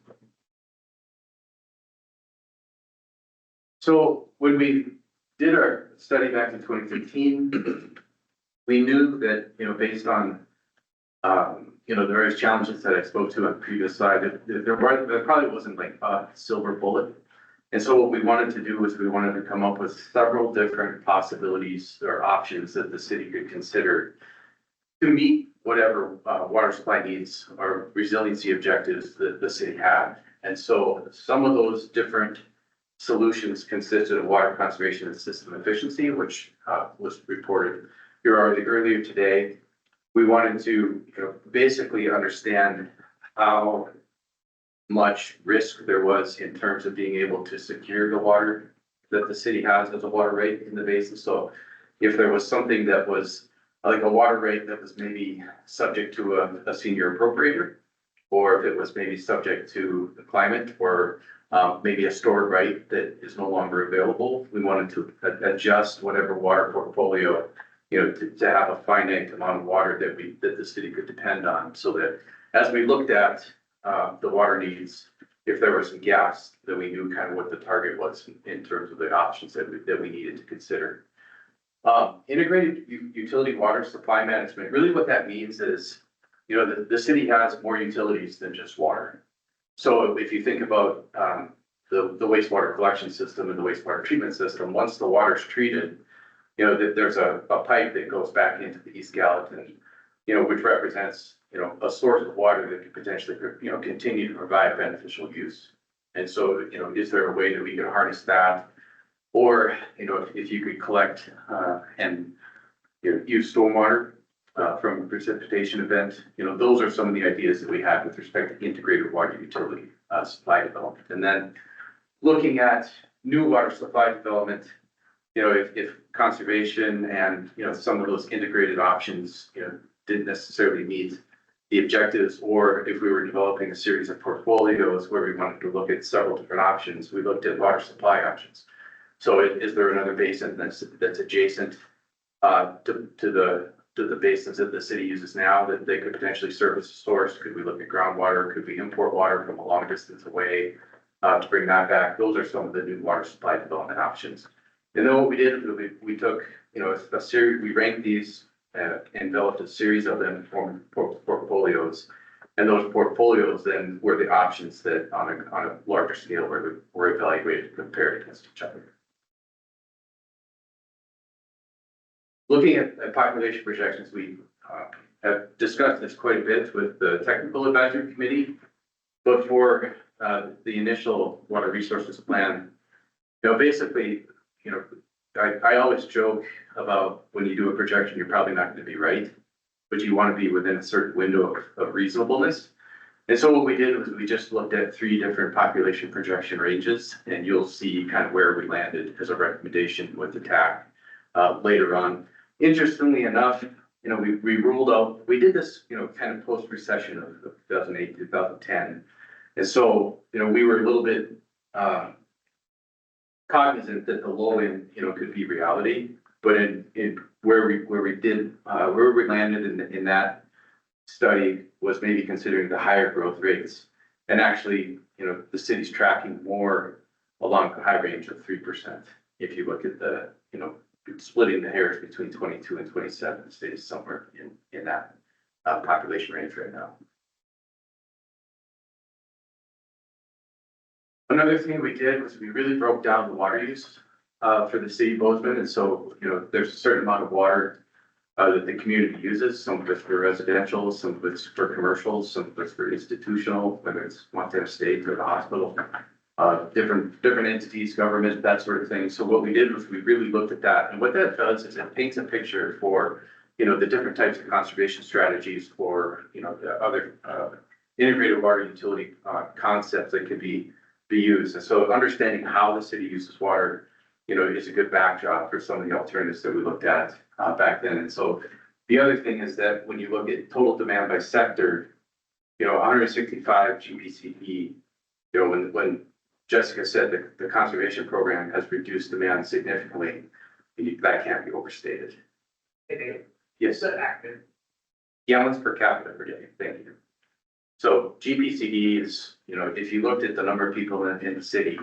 So when we did our study back in 2015, we knew that, based on, the various challenges that I spoke to on the previous slide, there probably wasn't like a silver bullet. And so what we wanted to do was we wanted to come up with several different possibilities or options that the city could consider to meet whatever water supply needs or resiliency objectives that the city had. And so some of those different solutions consisted of water conservation and system efficiency, which was reported here already earlier today. We wanted to basically understand how much risk there was in terms of being able to secure the water that the city has as a water rate in the basin. So if there was something that was like a water rate that was maybe subject to a senior appropriator, or if it was maybe subject to the climate, or maybe a stored right that is no longer available, we wanted to adjust whatever water portfolio, to have a finite amount of water that the city could depend on, so that as we looked at the water needs, if there were some gaps, that we knew kind of what the target was in terms of the options that we needed to consider. Integrated utility water supply management, really what that means is, the city has more utilities than just water. So if you think about the wastewater collection system and the wastewater treatment system, once the water's treated, there's a pipe that goes back into the East Gallatin, which represents you know, a source of water that could potentially, you know, continue to provide beneficial use. And so, you know, is there a way that we could harness that? Or, you know, if you could collect, and, you know, use stormwater, from a precipitation event, you know, those are some of the ideas that we have with respect to integrated water utility, supply development. And then looking at new water supply development, you know, if conservation and, you know, some of those integrated options, you know, didn't necessarily meet the objectives, or if we were developing a series of portfolios where we wanted to look at several different options, we looked at water supply options. So is there another basin that's adjacent to the basins that the city uses now that they could potentially serve as a source? Could we look at groundwater? Could we import water from a long distance away to bring that back? Those are some of the new water supply development options. And then what we did, we took, you know, a series, we ranked these and developed a series of them in form of portfolios. And those portfolios then were the options that on a larger scale were evaluated compared against each other. Looking at population projections, we have discussed this quite a bit with the technical advisory committee. But for the initial water resources plan, you know, basically, you know, I always joke about when you do a projection, you're probably not going to be right, but you want to be within a certain window of reasonableness. And so what we did was we just looked at 3 different population projection ranges, and you'll see kind of where we landed as a recommendation with the TAC later on. Interestingly enough, you know, we ruled out, we did this, you know, kind of post-recession of 2008, 2010. And so, you know, we were a little bit cognizant that the low end, you know, could be reality, but in where we landed in that study was maybe considering the higher growth rates. And actually, you know, the city's tracking more along the high range of 3%. If you look at the, you know, splitting the hairs between 22 and 27, the state is somewhere in that population range right now. Another thing we did was we really broke down the water use for the city of Bozeman. And so, you know, there's a certain amount of water that the community uses. Some of it's for residential, some of it's for commercial, some of it's for institutional, whether it's Montana State or the hospital, different entities, government, that sort of thing. So what we did was we really looked at that. And what that does is it paints a picture for, you know, the different types of conservation strategies for, you know, the other integrated water utility concepts that could be used. And so understanding how the city uses water, you know, is a good backdrop for some of the alternatives that we looked at back then. And so the other thing is that when you look at total demand by sector, you know, 165 GPCE, you know, when Jessica said that the conservation program has reduced demand significantly, that can't be overstated. Yes. Gallons per capita per day. Thank you. So GPCE is, you know, if you looked at the number of people in the city,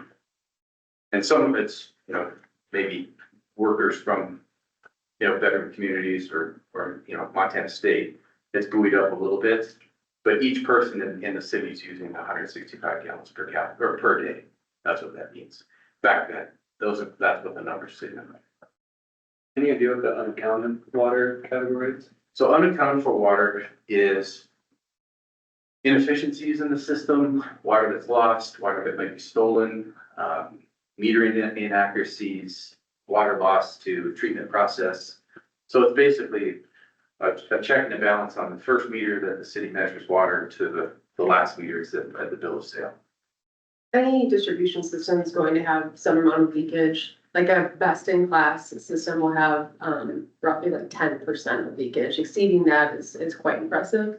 and some of it's, you know, maybe workers from, you know, veteran communities or, you know, Montana State, it's buoyed up a little bit, but each person in the city is using 165 gallons per capita or per day. That's what that means. Back then, that's what the numbers say. Any idea what the unaccounted water category is? So unaccounted for water is inefficiencies in the system, water that's lost, water that might be stolen, metering inaccuracies, water loss to treatment process. So it's basically a check and a balance on the first meter that the city measures water to the last meters at the bill of sale. Any distribution system is going to have some amount of leakage. Like a best in class system will have roughly like 10% of leakage. Exceeding that is quite impressive.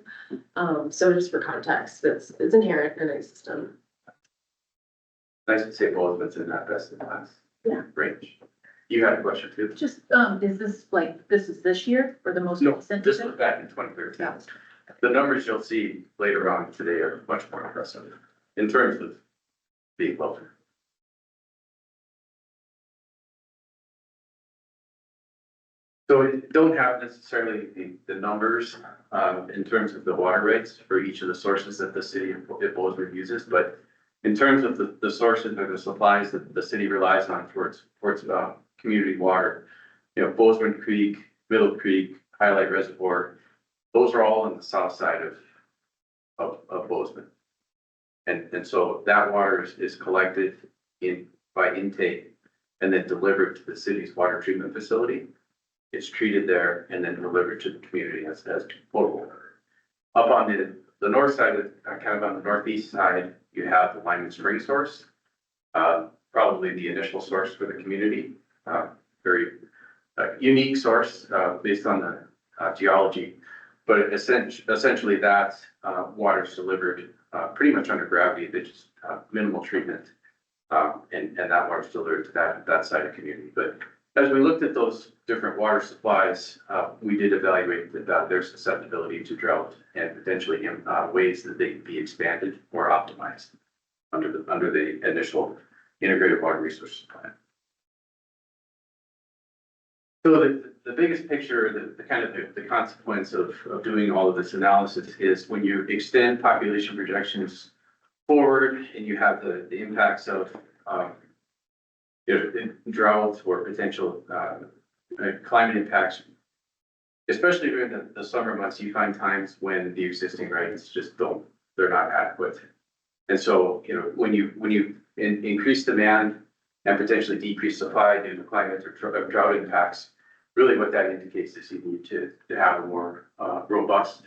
So just for context, it's inherent in a system. Nice to say Bozeman's in that best in class range. You had a question too? Just, is this this year or the most No, recent? this was back in 2013. Yeah. The numbers you'll see later on today are much more impressive in terms of being lower. So we don't have necessarily the numbers in terms of the water rates for each of the sources that the city of Bozeman uses, but in terms of the sources or the supplies that the city relies on for its community water, you know, Bozeman Creek, Middle Creek, Highlight Reservoir, Those are all on the south side of Bozeman. And so that water is collected by intake and then delivered to the city's water treatment facility. It's treated there and then delivered to the community as potable water. Up on the north side, kind of on the northeast side, you have the Lyman Spring source. Probably the initial source for the community. Very unique source based on the geology. But essentially that water is delivered pretty much under gravity. They just minimal treatment. And that water is delivered to that side of community. But as we looked at those different water supplies, we did evaluate their susceptibility to drought and potentially in ways that they could be expanded or optimized under the initial integrated water resources plan. So the biggest picture, the kind of the consequence of doing all of this analysis is when you extend population projections forward and you have the impacts of drought or potential climate impacts, especially during the summer months, you find times when the existing rights just they're not adequate. And so, when you increase demand and potentially decrease supply due to climate or drought impacts, really what that indicates is you need to have a more robust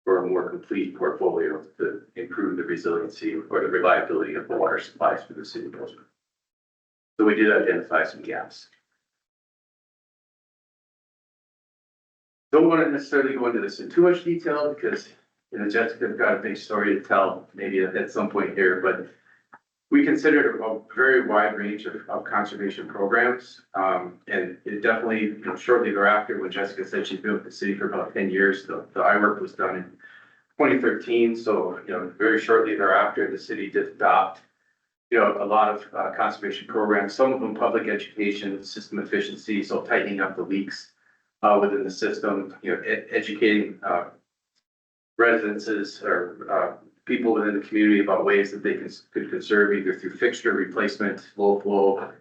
or a more complete portfolio to improve the resiliency or the reliability of the water supplies for the city of Bozeman. So we did identify some gaps. Don't want to necessarily go into this in too much detail because Jessica's got a big story to tell maybe at some point here, but we considered a very wide range of conservation programs. And it definitely, shortly thereafter, when Jessica said she'd been with the city for about 10 years, the IWRP was done in 2013. So, very shortly thereafter, the city did adopt, a lot of conservation programs, some of them public education, system efficiency, so tightening up the leaks within the system, educating residences or people within the community about ways that they could conserve either through fixture replacement, low flow,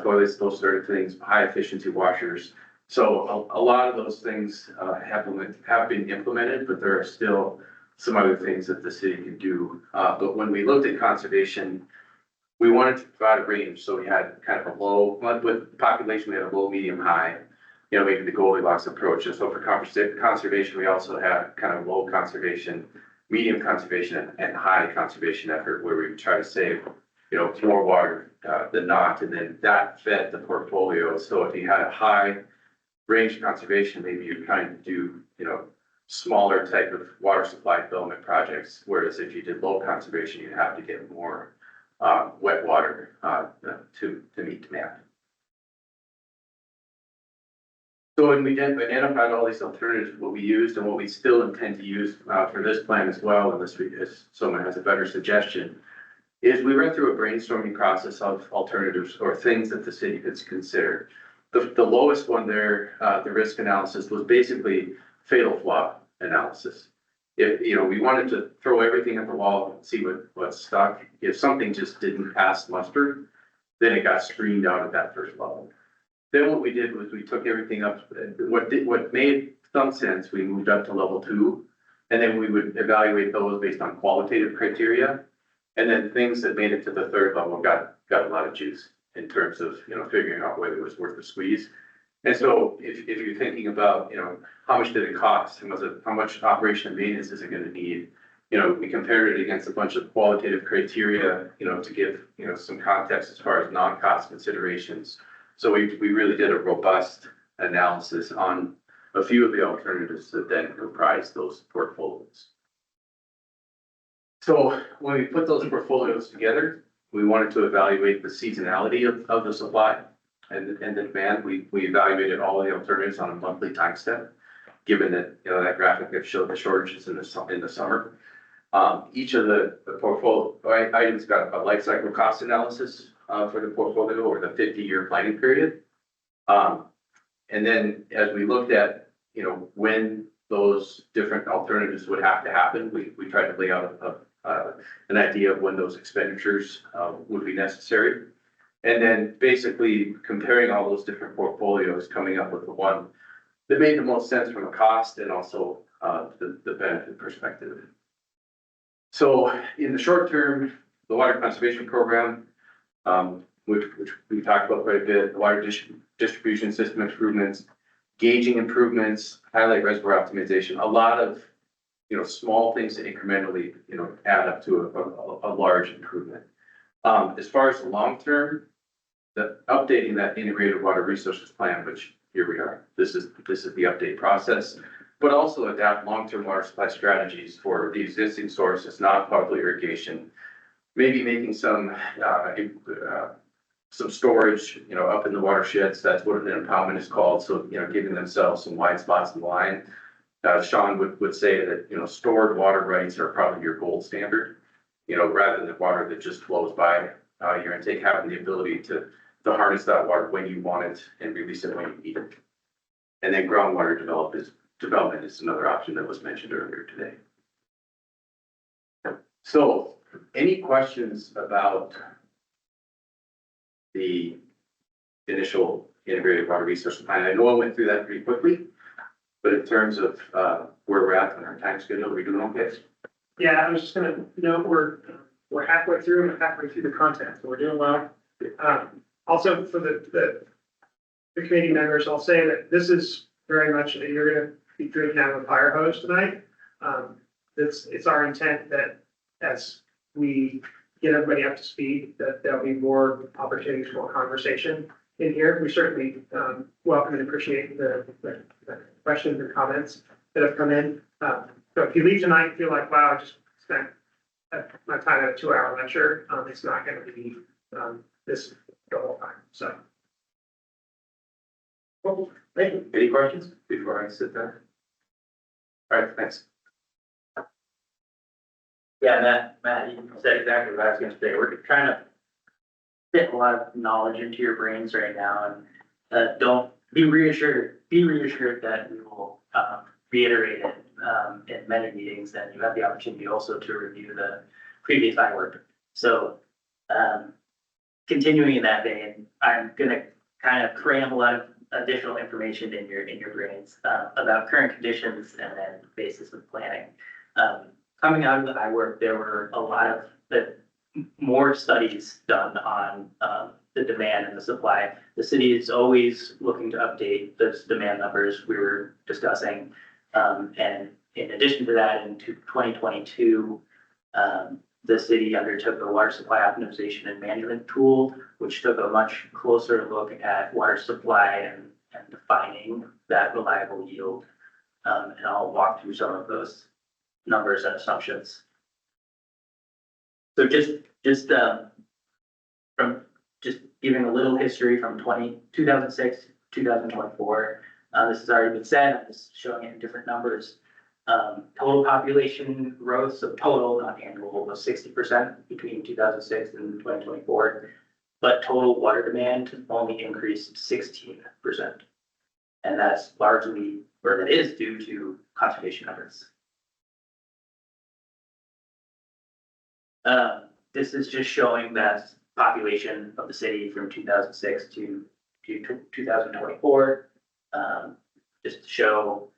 toilets, those sort of things, high efficiency washers. So a lot of those things have been implemented, but there are still some other things that the city can do. But when we looked at conservation, we wanted to provide a range. So we had kind of a low, with population, we had a low, medium, high, maybe the Goldilocks approach. And so for conservation, we also had kind of low conservation, medium conservation, and high conservation effort where we would try to save, more water than not. And then that fed the portfolio. So if you had a high range conservation, maybe you're trying to do, smaller type of water supply development projects. Whereas if you did low conservation, you'd have to get more wet water to meet demand. So when we identified all these alternatives, what we used and what we still intend to use for this plan as well, unless someone has a better suggestion, is we went through a brainstorming process of alternatives or things that the city could consider. The lowest one there, the risk analysis, was basically fatal flaw analysis. If we wanted to throw everything at the wall and see what's stuck, if something just didn't pass muster, then it got screened out at that first level. Then what we did was we took everything up. What made some sense, we moved up to level 2, and then we would evaluate those based on qualitative criteria. And then things that made it to the third level got a lot of juice in terms of figuring out whether it was worth the squeeze. And so if you're thinking about how much did it cost and how much operation and maintenance is it going to need, we compared it against a bunch of qualitative criteria, to give some context as far as non-cost considerations. So we really did a robust analysis on a few of the alternatives that then comprise those portfolios. So when we put those portfolios together, we wanted to evaluate the seasonality of the supply and the demand. We evaluated all of the alternatives on a monthly time step, given that that graphic that showed the shortages in the summer. Each of the portfolio items got a life cycle cost analysis for the portfolio over the 50-year planning period. And then as we looked at, when those different alternatives would have to happen, we tried to lay out an idea of when those expenditures would be necessary. And then basically comparing all those different portfolios, coming up with the one that made the most sense from a cost and also the benefit perspective. So in the short term, the water conservation program, which we talked about quite a bit, the water distribution system improvements, gauging improvements, highlight reservoir optimization, a lot of, small things that incrementally, add up to a large improvement. As far as the long term, the updating that integrated water resources plan, which here we are, this is the update process, but also adapt long-term water supply strategies for the existing sources, non-potable irrigation, maybe making some storage, up in the watersheds. That's what an impoundment is called. So, giving themselves some wide spots in the line. Sean would say that, stored water rights are probably your gold standard, rather than water that just flows by your intake, having the ability to harness that water when you want it and release it when you need it. And then groundwater development is another option that was mentioned earlier today. So, any questions about the initial integrated water resource plan? I know I went through that pretty quickly, but in terms of where we're at on our time schedule, are we doing okay? Yeah, I was just gonna note, we're halfway through and halfway through the content, so we're doing well. Also for the committee members, I'll say that this is very much, you're gonna be drinking out of a fire hose tonight. It's our intent that as we get everybody up to speed, that there'll be more opportunities for conversation in here. We certainly welcome and appreciate the questions and comments that have come in. So if you leave tonight and feel like, wow, I just spent my time at a 2-hour lecture, it's not going to be this the whole time. So, well, thank you. Any questions before I sit down? All right, thanks. Yeah, Matt, you said exactly what I was gonna say. We're trying to fit a lot of knowledge into your brains right now, and don't be reassured that we will reiterate it in many meetings, and you have the opportunity also to review the previous IWRP. So continuing in that vein, I'm gonna kind of cram a lot of additional information in your brains about current conditions and then basis of planning. Coming out of the IWRP, there were a lot of more studies done on the demand and the supply. The city is always looking to update those demand numbers we were discussing. And in addition to that, in 2022, the city undertook a water supply optimization and management tool, which took a much closer look at water supply and defining that reliable yield. And I'll walk through some of those numbers and assumptions. So just giving a little history from 2006 to 2024. This has already been said. I'm just showing it in different numbers. Total population growth, so total, not annual, was 60% between 2006 and 2024. But total water demand only increased 16%. And that's largely, or it is due to conservation efforts. This is just showing that population of the city from 2006 to 2024. Just to show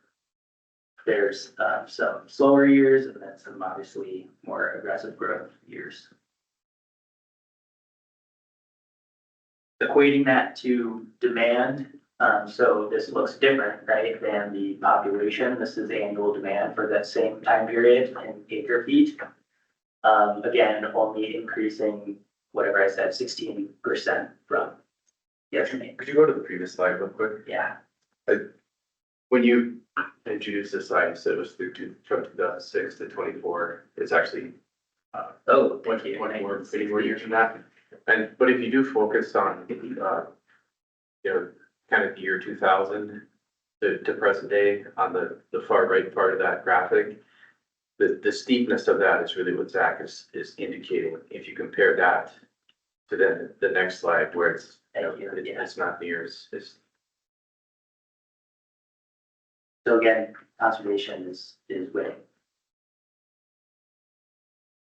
there's some slower years and then some obviously more aggressive growth years. Equating that to demand, so this looks different, right, than the population. This is annual demand for that same time period in acre feet. Again, only increasing, whatever I said, 16% from yesterday. Could you go to the previous slide real quick? Yeah. When you introduced this slide, you said it was from 2006 to 24. It's actually 24 years from that. But if you do focus on kind of the year 2000 to present day on the far right part of that graphic, the steepness of that is really what Zach is indicating. If you compare that to then the next slide where it's not near as. So again, conservation is winning.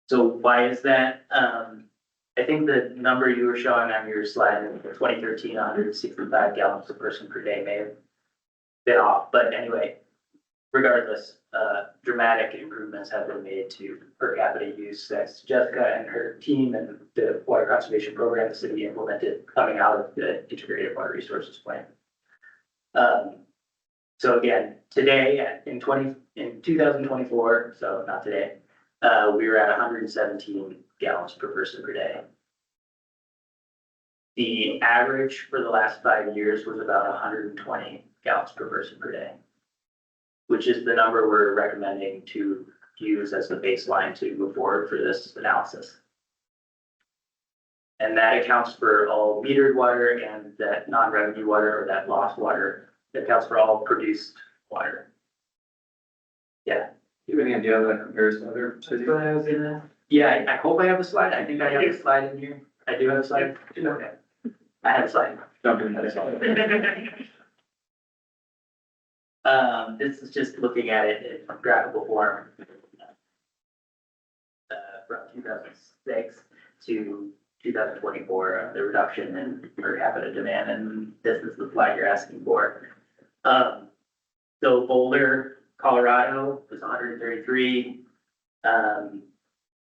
So why is that? I think the number you were showing on your slide in 2013, 165 gallons per person per day may have been off, but anyway, regardless, dramatic improvements have been made to per capita use. Thanks to Jessica and her team and the water conservation program the city implemented coming out of the integrated water resources plan. So again, today in 2024, so not today, we were at 117 gallons per person per day. The average for the last 5 years was about 120 gallons per person per day, which is the number we're recommending to use as the baseline to move forward for this analysis. And that accounts for all metered water and that non-revenue water or that lost water. That accounts for all produced water. Yeah. Do you have any idea how that compares to other cities? But I was gonna, Yeah, I hope I have a slide. I think I have a slide in here. I do have a slide. Okay. I have a slide. Jump in there. This is just looking at it in graphical form. From 2006 to 2024, the reduction in per capita demand, and this is the slide you're asking for. So Boulder, Colorado was 133,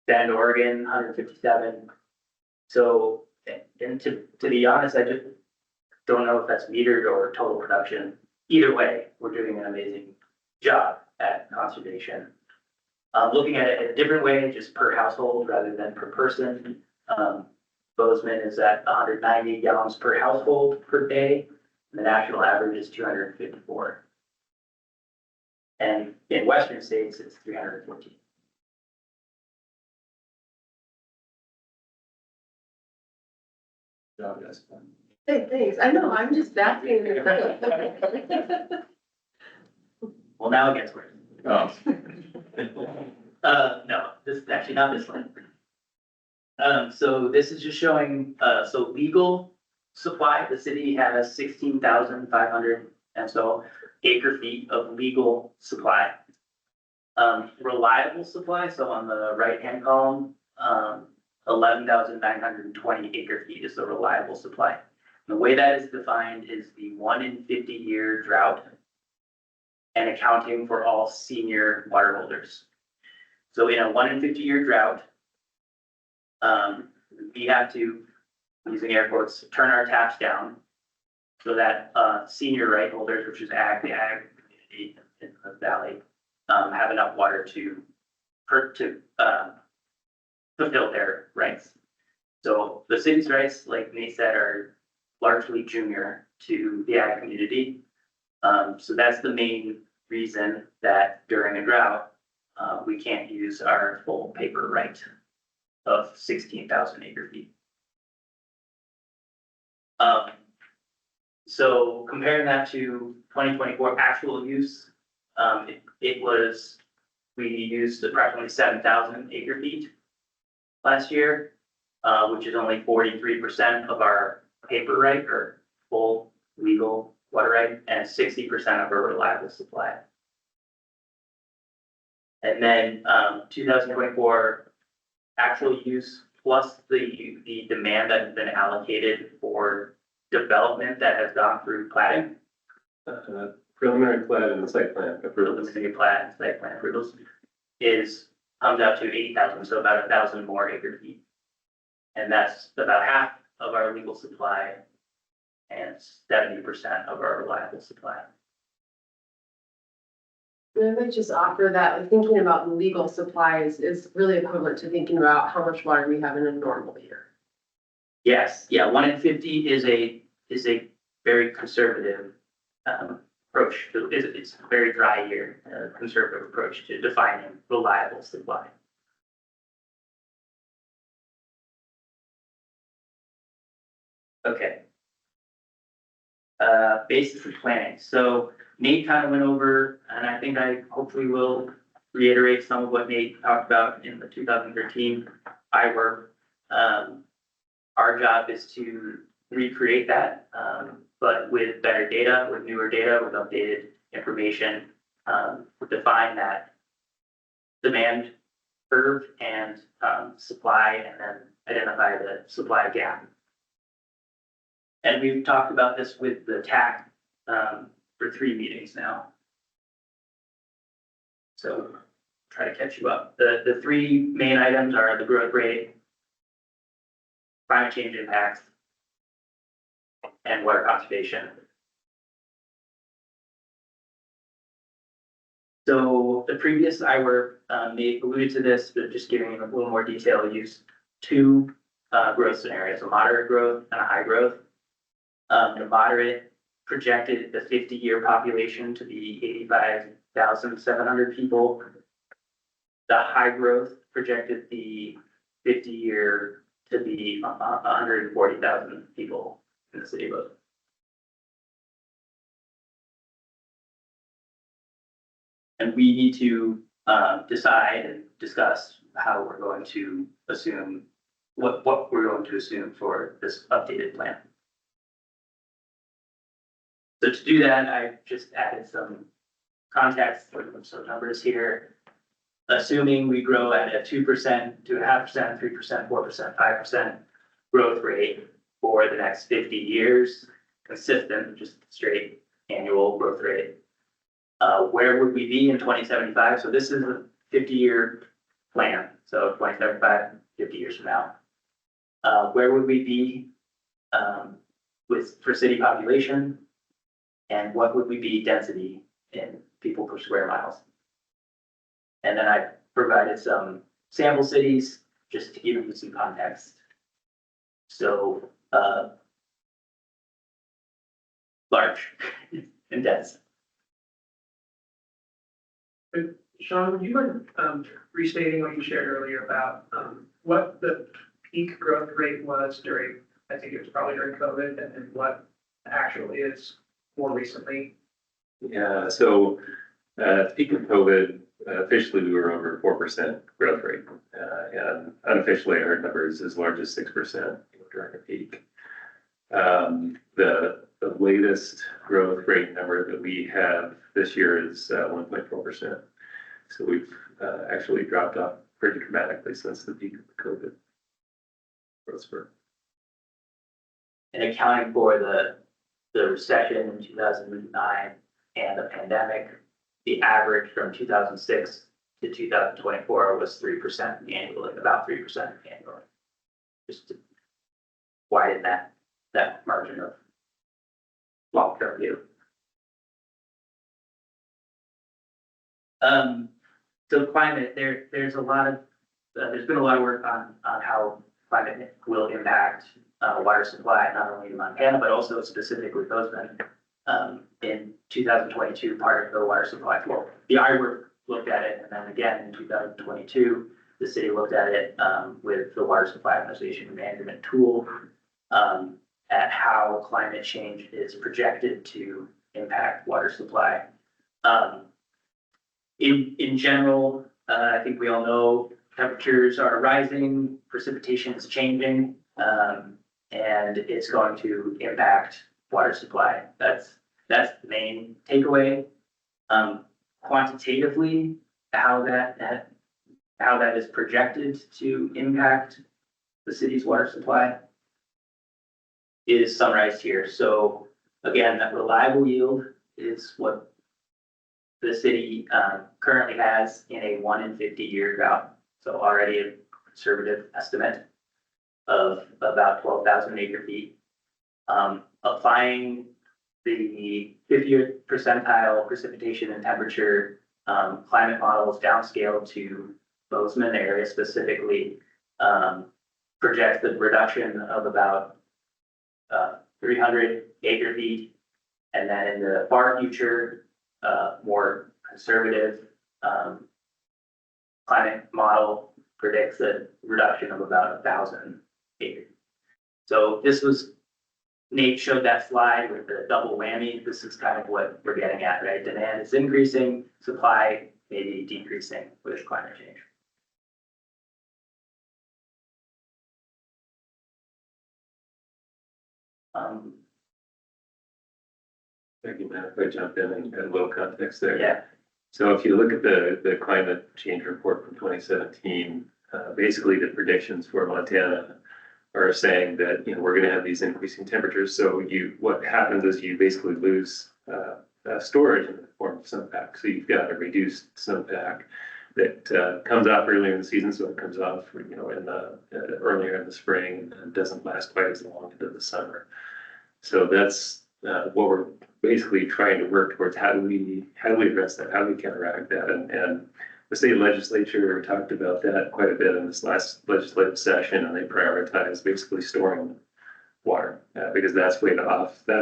Bend, Oregon, 157. So, and to be honest, I just don't know if that's metered or total production. Either way, we're doing an amazing job at conservation. Looking at it in a different way, just per household rather than per person. Bozeman is at 190 gallons per household per day. The national average is 254. And in Western states, it's 314. Job, yes. Hey, thanks. I know, I'm just asking. Well, now it gets worse. Oh. No, this is actually not this one. So this is just showing, so legal supply, the city has 16,500 and so acre feet of legal supply. Reliable supply, so on the right-hand column, 11,920 acre feet is the reliable supply. The way that is defined is the 1 in 50 year drought and accounting for all senior water holders. So in a 1 in 50 year drought, we have to, using air quotes, turn our taps down so that senior right holders, which is the ag community in the valley, have enough water to fulfill their rights. So the city's rights, like Nate said, are largely junior to the ag community. So that's the main reason that during a drought, we can't use our full paper right of 16,000 acre feet. So comparing that to 2024 actual use, we used approximately 7,000 acre feet last year, which is only 43% of our paper right or full legal water right, and 60% of our reliable supply. And then 2024 actual use plus the demand that has been allocated for development that has gone through platting. Preliminary plat and site plan approvals. Preliminary plat and site plan approvals comes out to 80,000, so about 1,000 more acre feet. And that's about half of our legal supply and 70% of our reliable supply. I might just offer that, like, thinking about legal supplies is really equivalent to thinking about how much water we have in a normal year. Yes, yeah, 1 in 50 is a very conservative approach. It's a very dry year, conservative approach to defining reliable supply. Okay. Basis of planning. So Nate kind of went over, and I think I hopefully will reiterate some of what Nate talked about in the 2013 IWRP. Our job is to recreate that, but with better data, with newer data, with updated information, define that demand curve and supply, and then identify the supply gap. And we've talked about this with the TAC for 3 meetings now. So try to catch you up. The three main items are the growth rate, climate change impacts, and water conservation. So the previous IWRP may alluded to this, but just giving a little more detail, used two growth scenarios, a moderate growth and a high growth. The moderate projected the 50-year population to be 85,700 people. The high growth projected the 50-year to be 140,000 people in the city of Bozeman. And we need to decide and discuss how we're going to assume what we're going to assume for this updated plan. So to do that, I just added some context for some numbers here. Assuming we grow at a 2%, 2.5%, 3%, 4%, 5% growth rate for the next 50 years, consistent, just straight annual growth rate. Where would we be in 2075? So this is a 50-year plan. So 2075, 50 years from now. Where would we be for city population? And what would we be density in people per square miles? And then I provided some sample cities just to give you some context. So large and dense. Sean, would you mind restating what you shared earlier about what the peak growth rate was during, I think it was probably during COVID, and what actually is more recently? Yeah, so at the peak of COVID, officially we were over 4% growth rate. And unofficially I heard numbers as large as 6% during the peak. The latest growth rate number that we have this year is 1.4%. So we've actually dropped off pretty dramatically since the peak of the COVID growth spurt. And accounting for the recession in 2009 and the pandemic, the average from 2006 to 2024 was 3% annually, about 3% annually. Just to widen that margin of long-term view. So climate, there's a lot of, there's been a lot of work on how climate will impact water supply, not only in Montana, but also specifically Bozeman. In 2022, part of the water supply flow. The IWRP looked at it, and then again in 2022, the city looked at it with the water supply optimization management tool at how climate change is projected to impact water supply. In general, I think we all know temperatures are rising, precipitation is changing, and it's going to impact water supply. That's the main takeaway. Quantitatively, how that is projected to impact the city's water supply is summarized here. So again, that reliable yield is what the city currently has in a 1 in 50 year drought. So already a conservative estimate of about 12,000 acre feet. Applying the 50th percentile precipitation and temperature climate models downscaled to Bozeman area specifically projects the reduction of about 300 acre feet. And then in the far future, more conservative climate model predicts a reduction of about 1,000 acres. So this was, Nate showed that slide with the double whammy. This is kind of what we're getting at, right? Demand is increasing, supply maybe decreasing with climate change. Thank you, Matt. If I jump in and add a little context there. Yeah. So if you look at the climate change report from 2017, basically the predictions for Montana are saying that, we're going to have these increasing temperatures. So what happens is you basically lose storage in the form of snowpack. So you've got a reduced snowpack that comes off earlier in the season, so it comes off, in the earlier in the spring and doesn't last quite as long into the summer. So that's what we're basically trying to work towards. How do we address that? How do we counteract that? And the state legislature talked about that quite a bit in this last legislative session, and they prioritized basically storing water because that's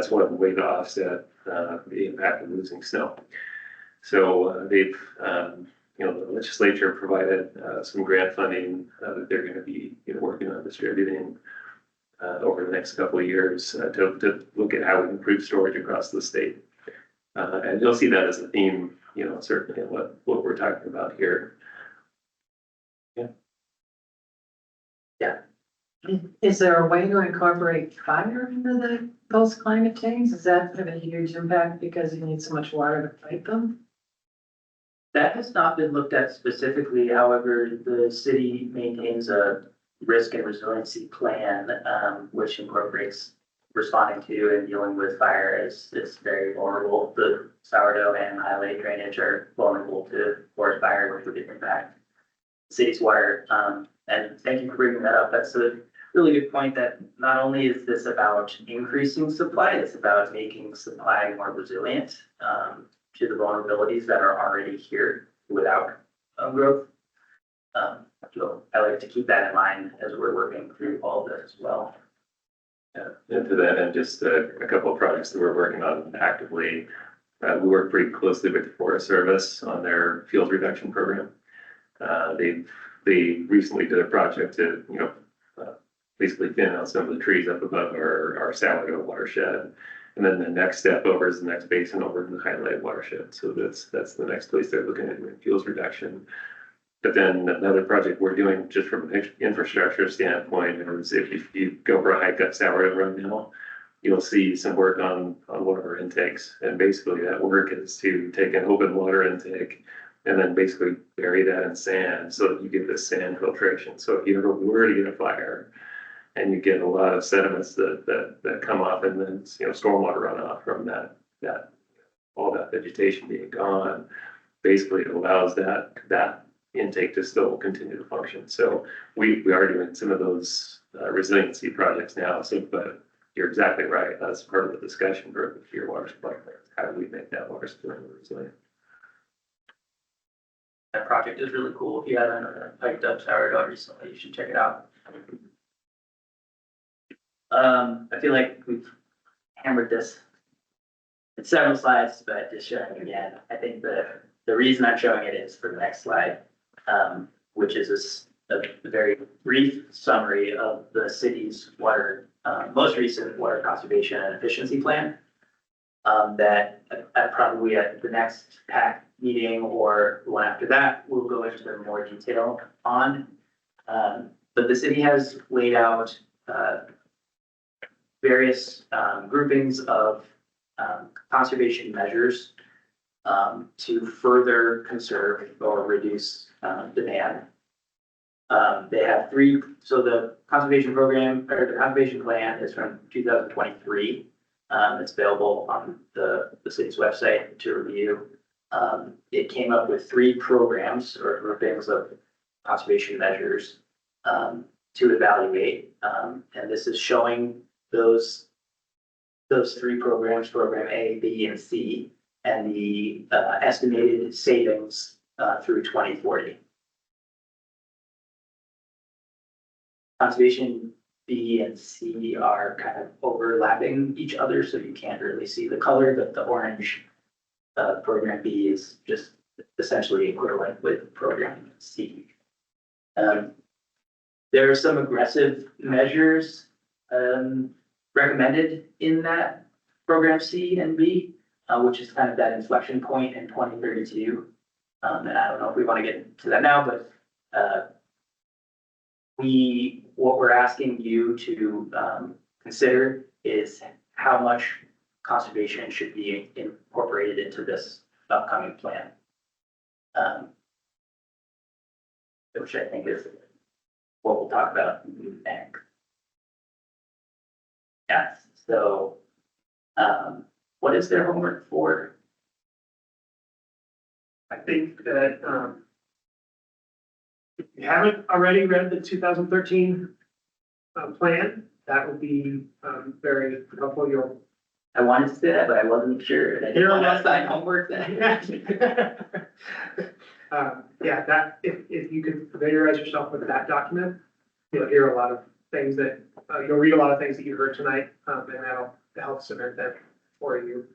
one way to offset the impact of losing snow. So they've the legislature provided some grant funding that they're going to be working on distributing over the next couple of years to look at how we improve storage across the state. And you'll see that as a theme, certainly in what we're talking about here. Is there a way to incorporate fire into the post climate change? Does that have a huge impact because you need so much water to fight them? That has not been looked at specifically. However, the city maintains a risk and resiliency plan, which incorporates responding to and dealing with fire as it's very vulnerable. The sourdough and highway drainage are vulnerable to forest fire, which would impact the city's water. And thank you for bringing that up. That's a really good point that not only is this about increasing supply, it's about making supply more resilient to the vulnerabilities that are already here without growth. So I like to keep that in mind as we're working through all of this as well. Yeah, and to that end, just a couple of projects that we're working on actively. We work pretty closely with the Forest Service on their fuels reduction program. They recently did a project to basically thin out some of the trees up above our sourdough watershed. And then the next step over is the next basin over in the highlight watershed. So that's the next place they're looking at fuels reduction. But then another project we're doing just from an infrastructure standpoint is if you go for a hike up sourdough right now, you'll see some work on one of our intakes. And basically that work is to take an open water intake and then basically bury that in sand so that you get this sand filtration. So if you ever were to get a fire and you get a lot of sediments that come off and then stormwater runoff from that all that vegetation being gone, basically it allows that intake to still continue to function. So we are doing some of those resiliency projects now. So, but you're exactly right. That's part of the discussion for your water supply plans. How do we make that water supply resilient? That project is really cool. If you haven't hiked up sourdough recently, you should check it out. I feel like we've hammered this in several slides, but just showing it again. I think the reason I'm showing it is for the next slide, which is a very brief summary of the city's most recent water conservation and efficiency plan. That probably at the next PAC meeting or the one after that, we'll go into more detail on. But the city has laid out various groupings of conservation measures to further conserve or reduce demand. They have three, so the conservation program or the conservation plan is from 2023. It's available on the city's website to review. It came up with three programs or groupings of conservation measures to evaluate. And this is showing those three programs, program A, B, and C, and the estimated savings through 2040. Conservation B and C are kind of overlapping each other, so you can't really see the color, but the orange program B is just essentially equivalent with program C. There are some aggressive measures recommended in that program C and B, which is kind of that inflection point in 2032. And I don't know if we want to get into that now, but what we're asking you to consider is how much conservation should be incorporated into this upcoming plan. Which I think is what we'll talk about next. Yes, so what is their homework for I think that, if you haven't already read the 2013 plan, that would be, very helpful. You'll I wanted to say that, but I wasn't sure, and I didn't want to assign homework then. Yeah, that, if you could familiarize yourself with that document, you'll hear a lot of things that, you'll read a lot of things that you heard tonight, and that'll help cement that for you.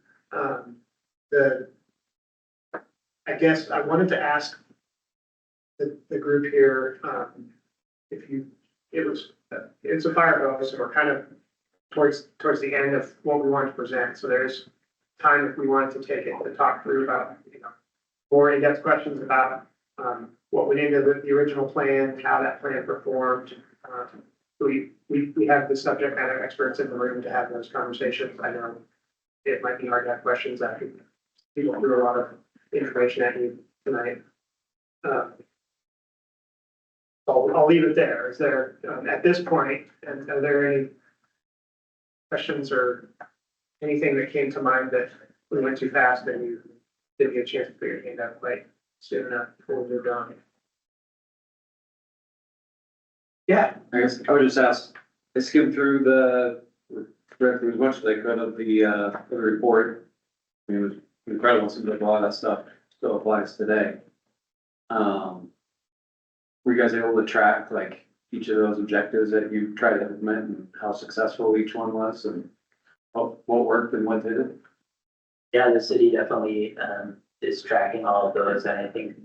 I guess I wanted to ask the group here, if you, it's a fire code, so we're kind of towards the end of what we wanted to present, so there's time if we wanted to take it to talk through about, more in-depth questions about, what went into the original plan, how that plan performed. We have the subject matter experts in the room to have those conversations. I know it might be hard to have questions after people threw a lot of information at you tonight. I'll leave it there. Is there, at this point, and are there any questions or anything that came to mind that we went too fast and you didn't get a chance to figure your hand out quite soon enough before we moved on? Yeah. I guess I would just ask, I skimmed through read through as much as I could of the report. I mean, it was incredible, seems like a lot of that stuff still applies today. Were you guys able to track like each of those objectives that you tried to implement and how successful each one was and what worked and what didn't? Yeah, the city definitely is tracking all of those, and I think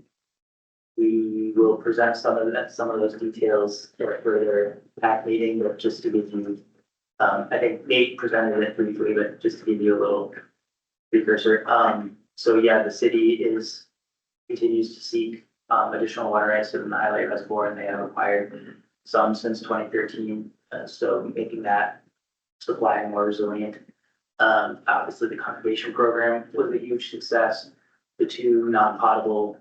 we will present some of those details at a further PAC meeting, but just to give you, I think Nate presented it briefly, but just to give you a little precursor. So yeah, the city continues to seek additional water rights within the Highlight Reservoir, and they have acquired some since 2013. So making that supply more resilient. Obviously, the conservation program was a huge success. The two non-potable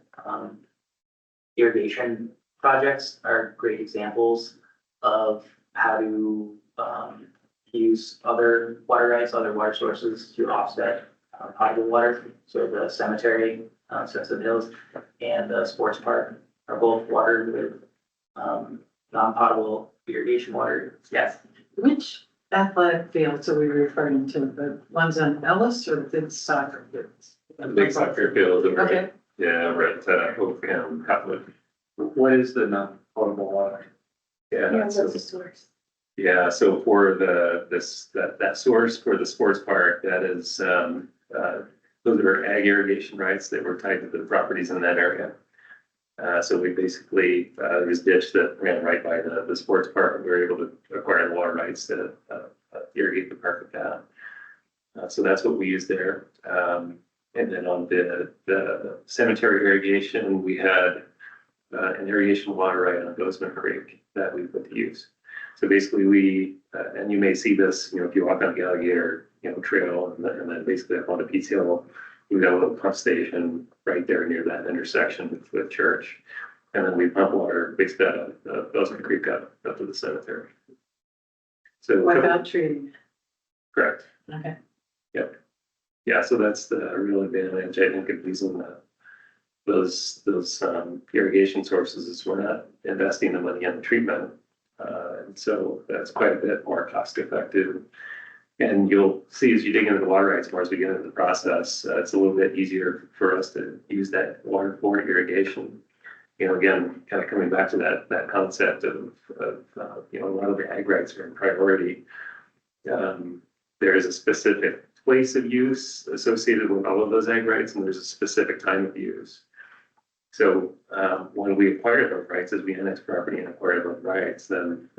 irrigation projects are great examples of how to use other water rights, other water sources to offset potable water. So the cemetery, Sunset Hills, and the sports park are both watered with non-potable irrigation water. Yes. Which athletic fields are we referring to? The ones on Ellis or the soccer fields? The big soccer field over Okay. at, yeah, over at Oakham, Cottonwood. What is the non-potable water? Yeah, Yeah, that's what's the source? yeah, so for that source for the sports park, that is, those are ag irrigation rights that were tied to the properties in that area. So we basically, there was a ditch that ran right by the sports park. We were able to acquire the water rights to irrigate the park with that. So that's what we use there. And then on the cemetery irrigation, we had an irrigation water right on Bozeman Creek that we put to use. So basically we, and you may see this, if you walk on the Alligator, trail, and then basically up on the Pete's Hill, we got a little pump station right there near that intersection with Church. And then we pump water basically out of Bozeman Creek up to the cemetery. So Without treating. correct. Okay. Yep. Yeah, so that's the real advantage, I think, of using those irrigation sources is we're not investing the money in the treatment. And so that's quite a bit more cost effective. And you'll see as you dig into the water rights more as we get into the process, it's a little bit easier for us to use that water for irrigation. Again, kind of coming back to that concept of a lot of the ag rights are in priority. There is a specific place of use associated with all of those ag rights, and there's a specific time of use. So when we acquired those rights, as we annexed property and acquired those rights, then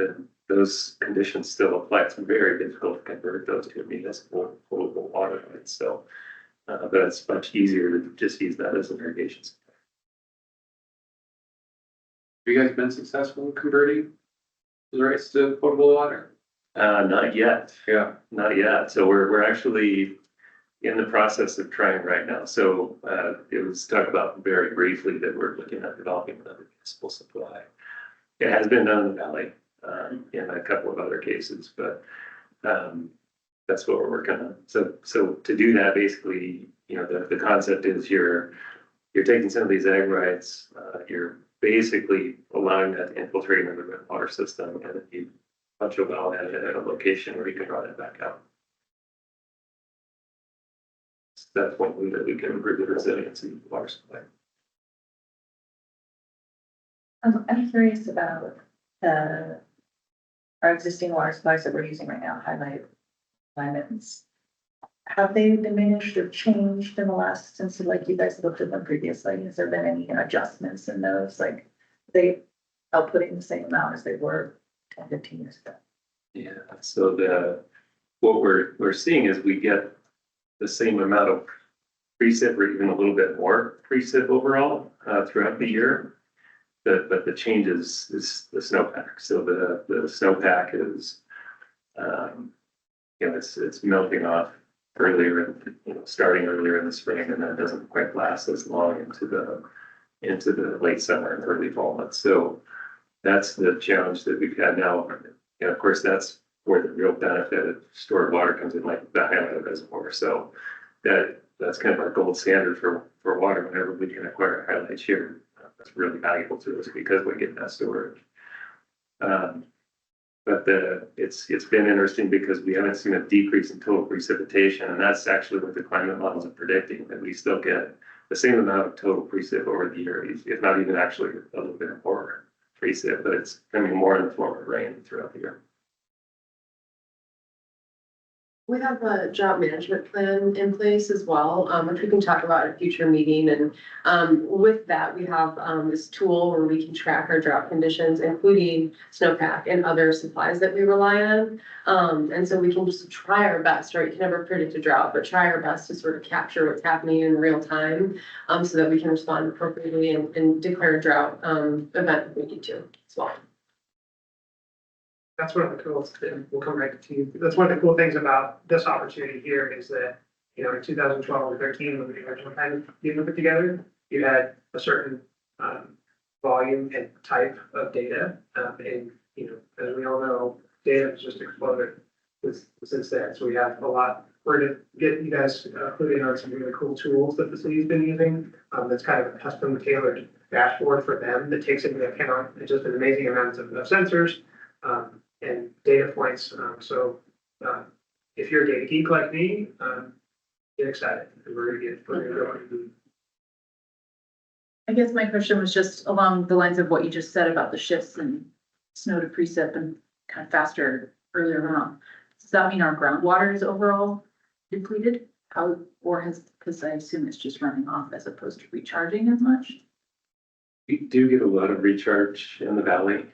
those conditions still apply. It's very difficult to convert those to municipal potable water rights. So, but it's much easier to just use that as an irrigation system. Have you guys been successful in converting the rights to potable water? Not yet. Yeah. Not yet. So we're actually in the process of trying right now. So it was talked about very briefly that we're looking at developing another municipal supply. It has been done in the valley in a couple of other cases, but that's what we're working on. So to do that, basically, the concept is you're you're taking some of these ag rights, you're basically allowing that to infiltrate into the water system, and then you punch a well at it at a location where you can run it back out. That's one way that we can improve the resiliency of the water supply. I'm curious about our existing water supplies that we're using right now, highlight alignments. Have they diminished or changed in the last, since like you guys looked at them previously? Has there been any adjustments in those? Like they outputting the same amount as they were 10, 15 years ago? Yeah, so what we're seeing is we get the same amount of precip or even a little bit more precip overall throughout the year. But the change is the snowpack. So the snowpack is, it's melting off earlier, starting earlier in the spring, and then doesn't quite last as long into the late summer and early fall months. So that's the challenge that we've had now. And of course, that's where the real benefit of stored water comes in, like the highlight reservoir. So that's kind of our gold standard for water whenever we can acquire a highlight here. That's really valuable to us because we get that storage. But it's been interesting because we haven't seen a decrease in total precipitation, and that's actually what the climate models are predicting, that we still get the same amount of total precip over the year, if not even actually a little bit more precip, but it's coming more in the form of rain throughout the year. We have a drought management plan in place as well, which we can talk about at a future meeting. And with that, we have this tool where we can track our drought conditions, including snowpack and other supplies that we rely on. And so we can just try our best, right? You can never predict a drought, but try our best to sort of capture what's happening in real time so that we can respond appropriately and declare a drought event if we need to as well. That's one of the cool, we'll come right to you. That's one of the cool things about this opportunity here is that, in 2012 and 13, when the original plan being put together, you had a certain volume and type of data. And, as we all know, data has just exploded since then. So we have a lot. We're going to get you guys put in on some really cool tools that the city's been using. That's kind of a custom tailored dashboard for them that takes into account just an amazing amounts of sensors. And data points. If you're a data geek like me, get excited. We're gonna go. I guess my question was just along the lines of what you just said about the shifts in snow to precip and kind of faster earlier on. Does that mean our groundwater is overall depleted? Because I assume it's just running off as opposed to recharging as much? We do get a lot of recharge in the valley.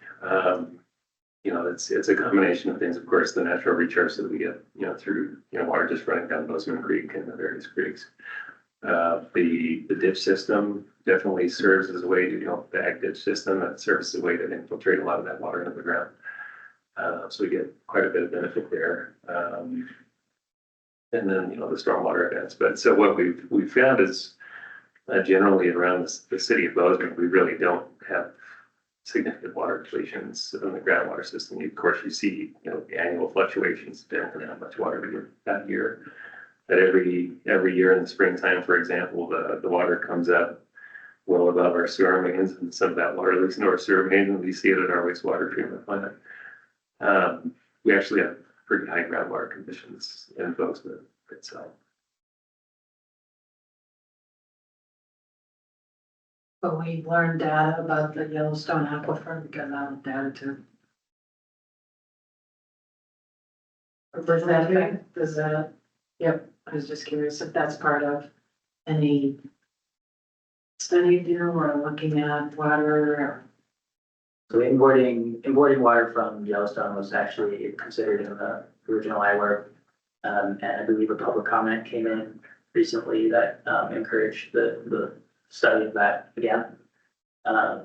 It's a combination of things. Of course, the natural recharge that we get, through, water just running down Bozeman Creek and the various creeks. The ditch system definitely serves as a way to, the ag ditch system that serves as a way to infiltrate a lot of that water into the ground. So we get quite a bit of benefit there. And then, the stormwater events. But so what we've found is generally around the city of Bozeman, we really don't have significant water depletions in the groundwater system. Of course, you see, the annual fluctuations depending on how much water we get that year. But every year in the springtime, for example, the water comes up well above our sewer mains, and some of that water leaks into our sewer mains, and we see it at our wastewater treatment plant. We actually have pretty high groundwater conditions in Bozeman itself. But we learned data about the Yellowstone aquifer because I have data too. Does that, yep, I was just curious if that's part of any study you do or looking at water or. So importing water from Yellowstone was actually considered in the original IWRP. And I believe a public comment came in recently that encouraged the study of that again.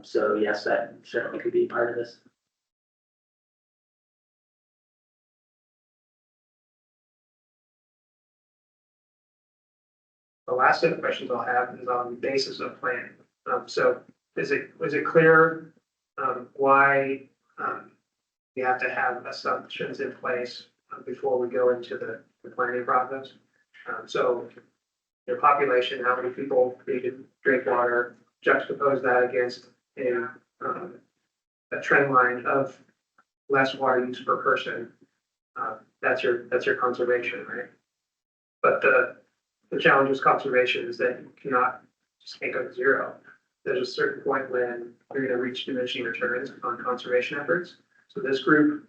So yes, that certainly could be part of this. The last set of questions I'll have is on the basis of planning. So is it clear why we have to have assumptions in place before we go into the planning process? So your population, how many people need to drink water, juxtapose that against a trend line of less water use per person. That's your conservation, right? But the challenge with conservation is that you cannot just can't go to zero. There's a certain point when you're gonna reach diminishing returns on conservation efforts. So this group,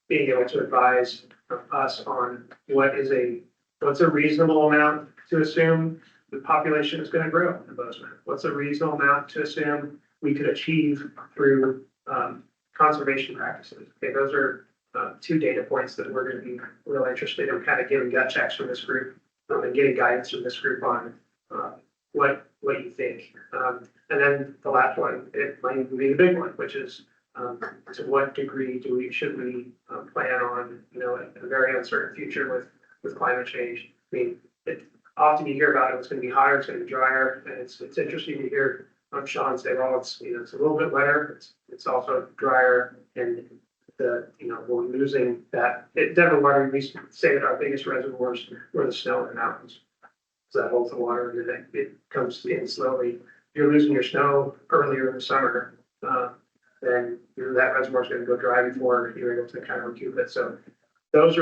being able to advise us on what's a reasonable amount to assume the population is gonna grow in Bozeman? What's a reasonable amount to assume we could achieve through conservation practices? Okay, those are two data points that we're gonna be real interested in kind of getting gut checks from this group and getting guidance from this group on what you think. And then the last one, it might even be the big one, which is to what degree should we plan on, a very uncertain future with climate change? I mean, often you hear about it's going to be hotter, it's going to be drier, and it's interesting to hear Sean say, well, it's a little bit wetter, it's also drier, and we're losing that. Denver water, we say that our biggest reservoirs were the snow in the mountains. So that holds the water, and then it comes in slowly. If you're losing your snow earlier in the summer, then that reservoir is going to go dry before you're able to kind of recoup it. So those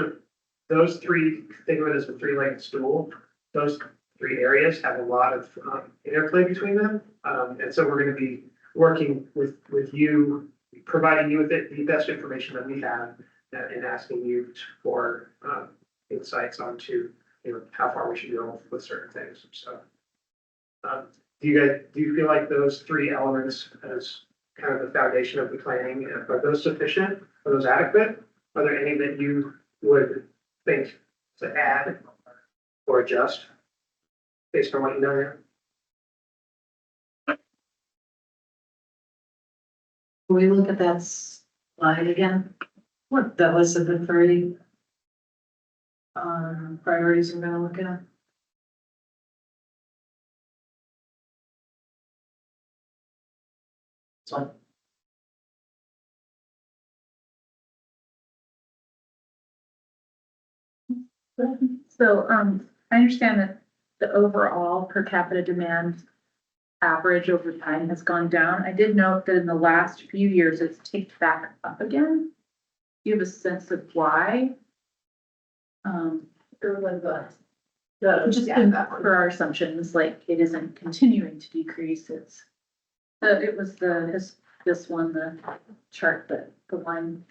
three, think of it as a three-legged stool. Those three areas have a lot of interplay between them. And so we're going to be working with you, providing you with the best information that we have and asking you for insights onto how far we should go with certain things. So do you feel like those three elements as kind of the foundation of the planning, are those sufficient? Are those adequate? Are there any that you would think to add or adjust based on what you know here? Can we look at that slide again? What, that list of the three priorities we're gonna look at? So, I understand that the overall per capita demand average over time has gone down. I did note that in the last few years, it's ticked back up again. Do you have a sense of why? Just for our assumptions, like it isn't continuing to decrease, it was this one, the chart, that the line.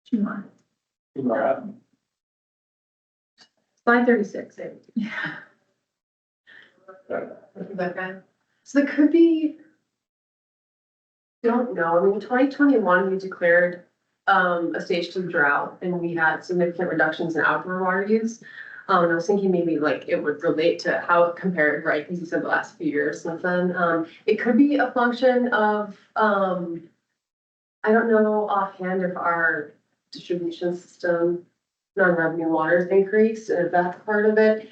Two more. Slide 36. Yeah. So there could be, don't know, I mean, 2021, we declared a stage 2 drought and we had significant reductions in outdoor water use. I was thinking maybe like it would relate to how it compared, right? Because you said the last few years since then. It could be a function of, I don't know offhand if our distribution system, non-revenue water has increased, and if that's part of it.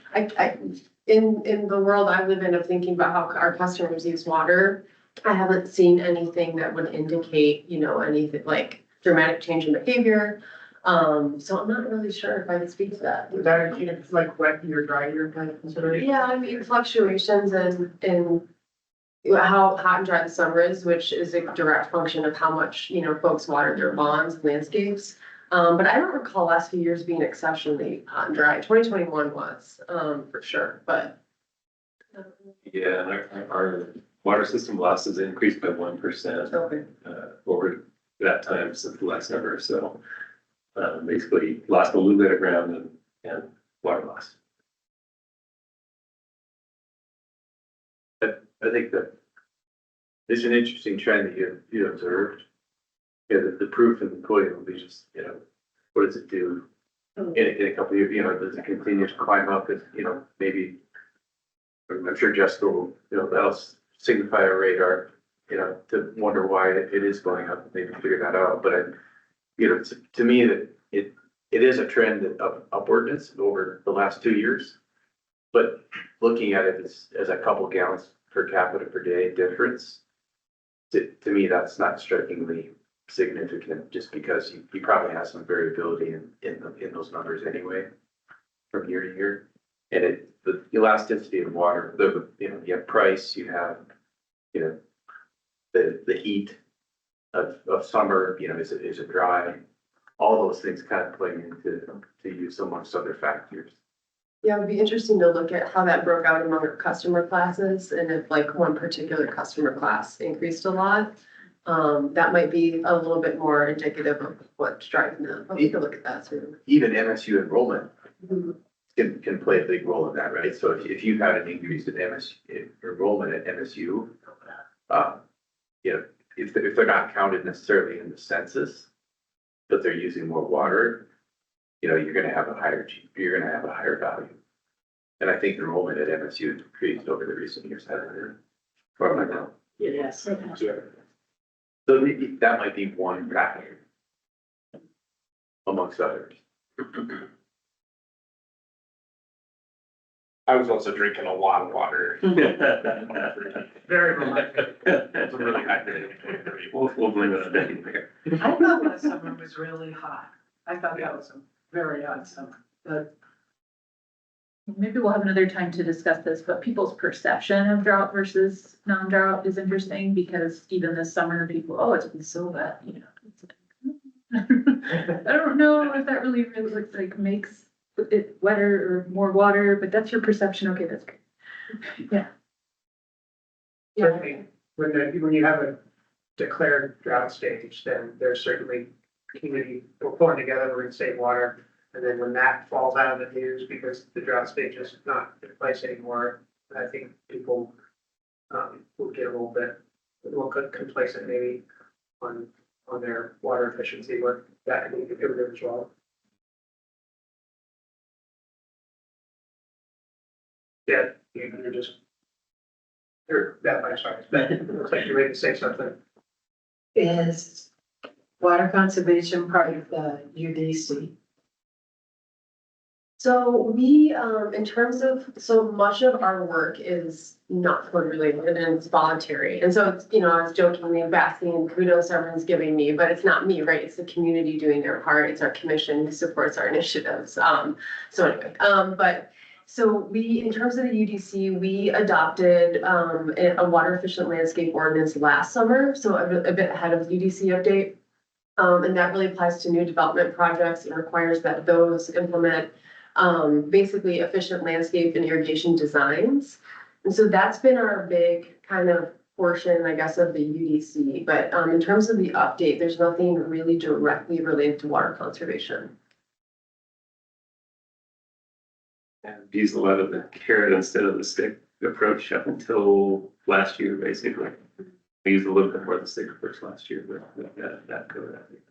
In the world I live in of thinking about how our customers use water, I haven't seen anything that would indicate, anything like dramatic change in behavior. So I'm not really sure if I can speak to that. Would that include like wet year, dry year kind of consideration? Yeah, I mean, fluctuations in how hot and dry the summer is, which is a direct function of how much, folks water their lawns and landscapes. But I don't recall last few years being exceptionally hot and dry. 2021 was, for sure, but. Yeah, and our water system losses increased by 1% over that time since the last number. So basically lost a little bit of ground and water loss. I think that it's an interesting trend that you observed. Yeah, the proof in the pudding will be just, what does it do in a couple of years, does it continue to climb up? Maybe, I'm sure Jessica will, that'll signify a radar, to wonder why it is going up, maybe figure that out. But to me, that it is a trend of upwardness over the last 2 years. But looking at it as a couple gallons per capita per day difference, to me, that's not strikingly significant, just because you probably have some variability in those numbers anyway, from year to year. And the elasticity of water, you have price, you have, the heat of summer, is it dry? All those things kind of play into use amongst other factors. Yeah, it would be interesting to look at how that broke out among our customer classes and if like one particular customer class increased a lot. That might be a little bit more indicative of what's driving that. But we can look at that too. Even MSU enrollment Mhm. can play a big role in that, right? So if you've had an increase in enrollment at MSU, if they're not counted necessarily in the census, but they're using more water, you're gonna have a higher value. And I think enrollment at MSU has increased over the recent years, hasn't it? Or am I wrong? Yes. So that might be one factor amongst others. I was also drinking a lot of water. Very remarkable. It's a really high day. We'll blame it on Becky there. I thought last summer was really hot. I thought that was a very hot summer, but Maybe we'll have another time to discuss this, but people's perception of drought versus non-drought is interesting because even this summer, people, oh, it's been so wet, It's like, I don't know if that really looks like makes it wetter or more water, but that's your perception. Okay, that's good. Yeah. Certainly, when you have a declared drought stage, then there's certainly community, we're pulling together, we're gonna save water. And then when that falls out of the news because the drought stage is not in place anymore, I think people will get a little complacent maybe on their water efficiency work. That can be contributed as well. Yeah, you're just, I'm sorry, it looks like you're ready to say something. is water conservation part of the UDC? So we, in terms of, so much of our work is not fund related and it's voluntary. And so it's, I was jokingly basking kudos everyone's giving me, but it's not me, right? It's the community doing their part. It's our commission who supports our initiatives. So anyway, so we, in terms of the UDC, we adopted a water efficient landscape ordinance last summer, so a bit ahead of the UDC update. And that really applies to new development projects and requires that those implement basically efficient landscape and irrigation designs. And so that's been our big kind of portion, I guess, of the UDC. But in terms of the update, there's nothing really directly related to water conservation. And use a lot of the carrot instead of the stick approach up until last year, basically. We used a little bit more of the stick approach last year, but that covered it.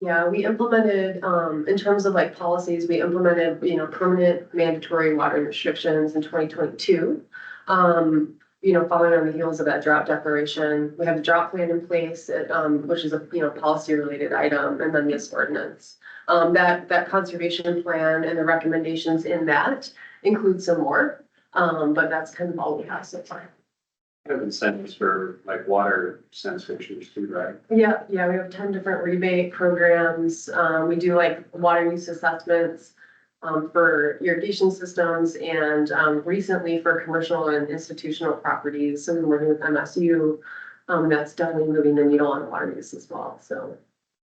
Yeah, we implemented, in terms of like policies, we implemented, permanent mandatory water restrictions in 2022. Following on the heels of that drought declaration, we have a drought plan in place, which is a, policy related item, and then this ordinance. That conservation plan and the recommendations in that include some more, but that's kind of all we have so far. Have incentives for like water stations too, right? Yeah, we have 10 different rebate programs. We do like water use assessments for irrigation systems and recently for commercial and institutional properties. So we're working with MSU. That's definitely moving the needle on water use as well. So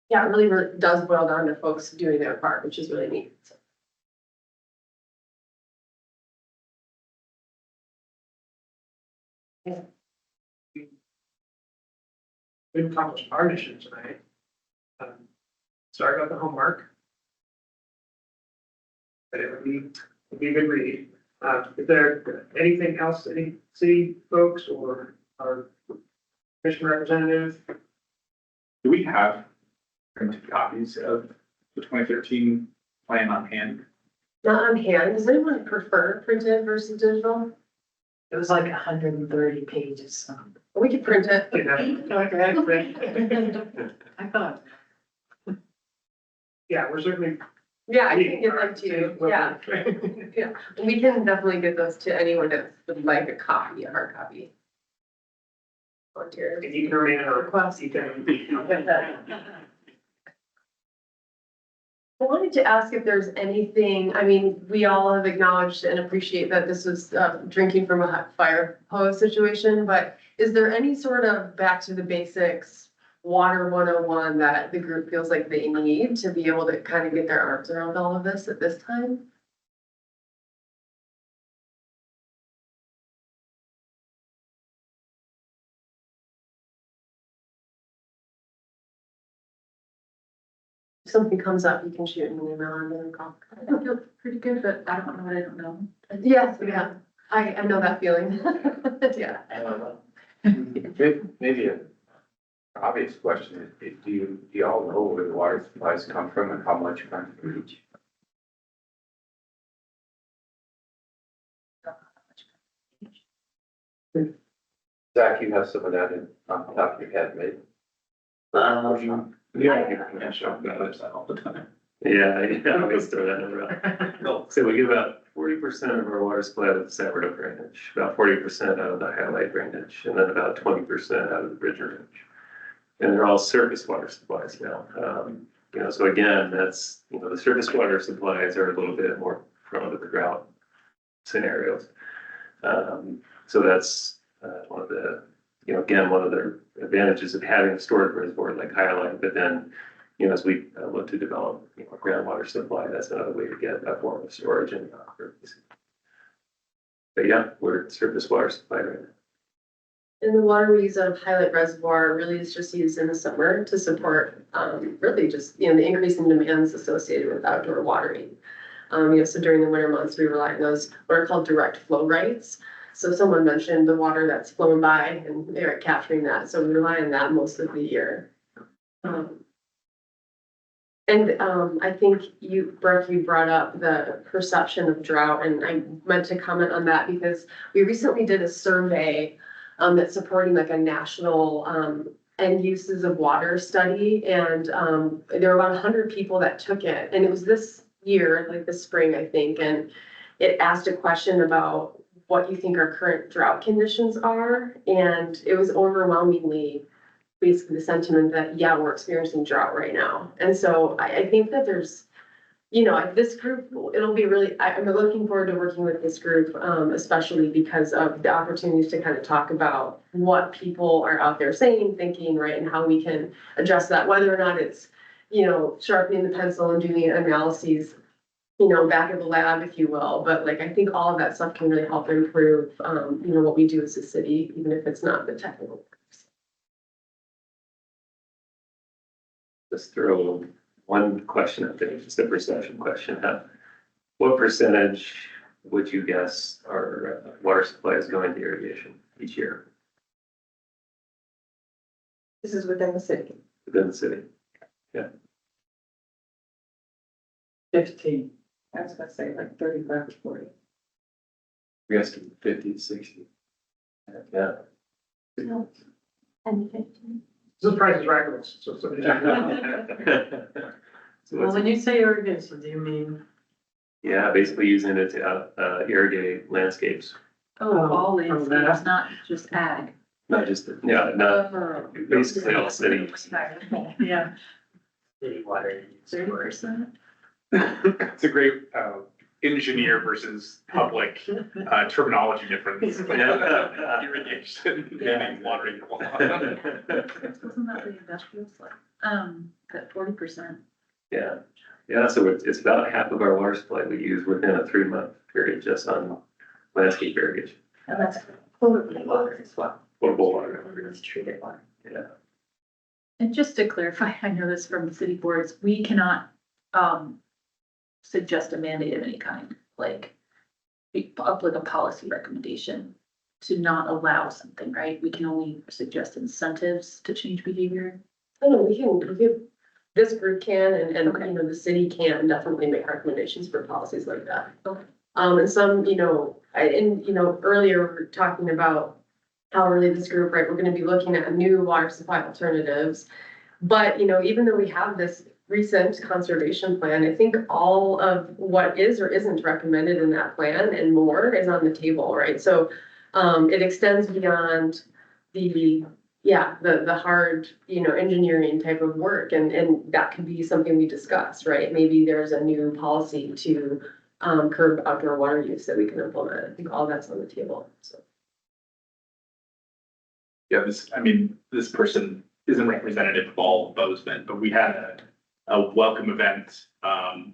yeah, it really does boil down to folks doing their part, which is really neat. So. Yeah. We accomplished our mission tonight. Sorry about the homework. But it would be a good read. Is there anything else, any city folks or our commission representative? Do we have printed copies of the 2013 plan on hand? Not on hand. Does anyone prefer printed versus digital? It was like 130 pages. So. We could print it. I thought. Yeah, we're certainly. Yeah, I can get them to you. Yeah. Yeah, we can definitely get those to anyone that would like a copy, a hard copy. volunteer. If you can remain anonymous, you can. I wanted to ask if there's anything, I mean, we all have acknowledged and appreciate that this was drinking from a fire hose situation, but is there any sort of back to the basics, water 101 that the group feels like they need to be able to kind of get their arms around all of this at this time? If something comes up, you can shoot me an email and then call. I feel pretty good, but I don't know what I don't know. Yes, yeah, I know that feeling. Yeah. Maybe a obvious question is, do you all know where the water supplies come from and how much comes from each? Zach, you have some of that on top of your head, maybe? Yeah, show that all the time. yeah, I always throw that number out. So we get about 40% of our water supply out of the Saturday drainage, about 40% out of the highlight drainage, and then about 20% out of the bridge drainage. And they're all surface water supplies now. So again, that's, the surface water supplies are a little bit more prone to the drought scenarios. So that's one of the, again, one of the advantages of having a storage reservoir like highlight, but then, as we look to develop, groundwater supply, that's another way to get that form of storage and. But yeah, we're surface water supply right now. And the water we use out of Highlight Reservoir really is just used in the summer to support, really just, the increase in demands associated with outdoor watering. So during the winter months, we rely on those, what are called direct flow rights. So someone mentioned the water that's flowing by and they're capturing that. So we rely on that most of the year. I think Brooke, you brought up the perception of drought, and I meant to comment on that because we recently did a survey that's supporting like a national end uses of water study, and there were about 100 people that took it, and it was this year, like this spring, I think, and it asked a question about what you think our current drought conditions are, and it was overwhelmingly basically the sentiment that, yeah, we're experiencing drought right now. And so I think that there's, this group, it'll be really, I'm looking forward to working with this group, especially because of the opportunities to kind of talk about what people are out there saying, thinking, right, and how we can address that, whether or not it's, sharpening the pencil and doing analyses, back at the lab, if you will. But like, I think all of that stuff can really help improve, what we do as a city, even if it's not the technical. Let's throw one question out there, just a perception question. What percentage would you guess our water supply is going to irrigation each year This is within the city. within the city? 15. I was gonna say like 35 or 40. We asking 50 to 60. Yeah. And 15. This is Price is Right rules, so somebody. So Well, it's, when you say irrigation, do you mean? yeah, basically using it to irrigate landscapes, Oh, all that. landscapes, not just ag. not just, not basically all cities. Yeah, City water. 30%. It's a great engineer versus public terminology difference. Irrigation, meaning watering the lawn. Wasn't that the industrial slide? At 40%. Yeah, so it's about half of our water supply we use within a 3-month period just on landscape irrigation, And that's potable water as well. potable water. It's treated water. Yeah, And just to clarify, I know this from the city boards, we cannot, suggest a mandate of any kind, like up like a policy recommendation to not allow something, right? We can only suggest incentives to change behavior. I don't know, this group can, and, the city can definitely make recommendations for policies like that. And some, earlier we were talking about how really this group, right, we're gonna be looking at new water supply alternatives. But, even though we have this recent conservation plan, I think all of what is or isn't recommended in that plan and more is on the table, right? So, it extends beyond the the hard, engineering type of work, and that could be something we discuss, right? Maybe there's a new policy to curb outdoor water use that we can implement. I think all that's on the table, so. Yeah, this person isn't representative of all of Bozeman, but we had a welcome event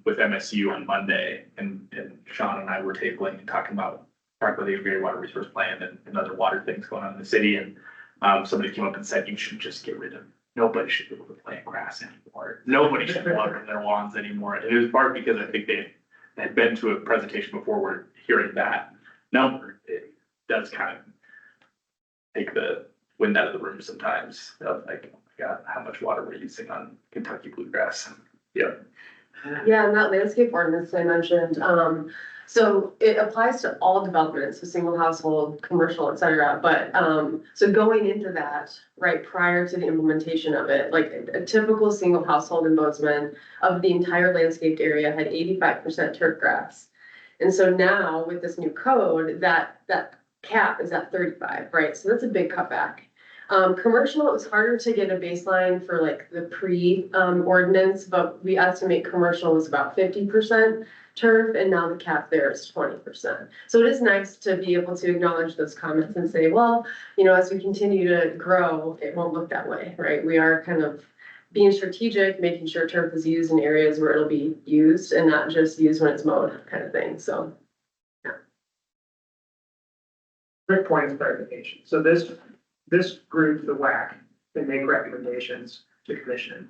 with MSU on Monday, and Sean and I were tabling and talking about the integrated water resource plan and other water things going on in the city, and somebody came up and said, you should just get rid of, nobody should be able to plant grass anymore. Nobody should water their lawns anymore. And it was part because I think they had been to a presentation before where hearing that number, it does kind of take the wind out of the room sometimes of like, oh my God, how much water we're using on Kentucky bluegrass. Yeah. Yeah, and that landscape ordinance I mentioned, so it applies to all developments, so single household, commercial, et cetera, but, so going into that, right, prior to the implementation of it, like a typical single household in Bozeman of the entire landscaped area had 85% turf grass. And so now with this new code, that cap is at 35, right? So that's a big cutback. Commercial, it was harder to get a baseline for like the ordinance, but we estimate commercial was about 50% turf, and now the cap there is 20%. So it is nice to be able to acknowledge those comments and say, well, as we continue to grow, it won't look that way, right? We are kind of being strategic, making sure turf is used in areas where it'll be used and not just used when it's mowed kind of thing, so. Quick point of clarification. So this group, the WAC, can make recommendations to commission.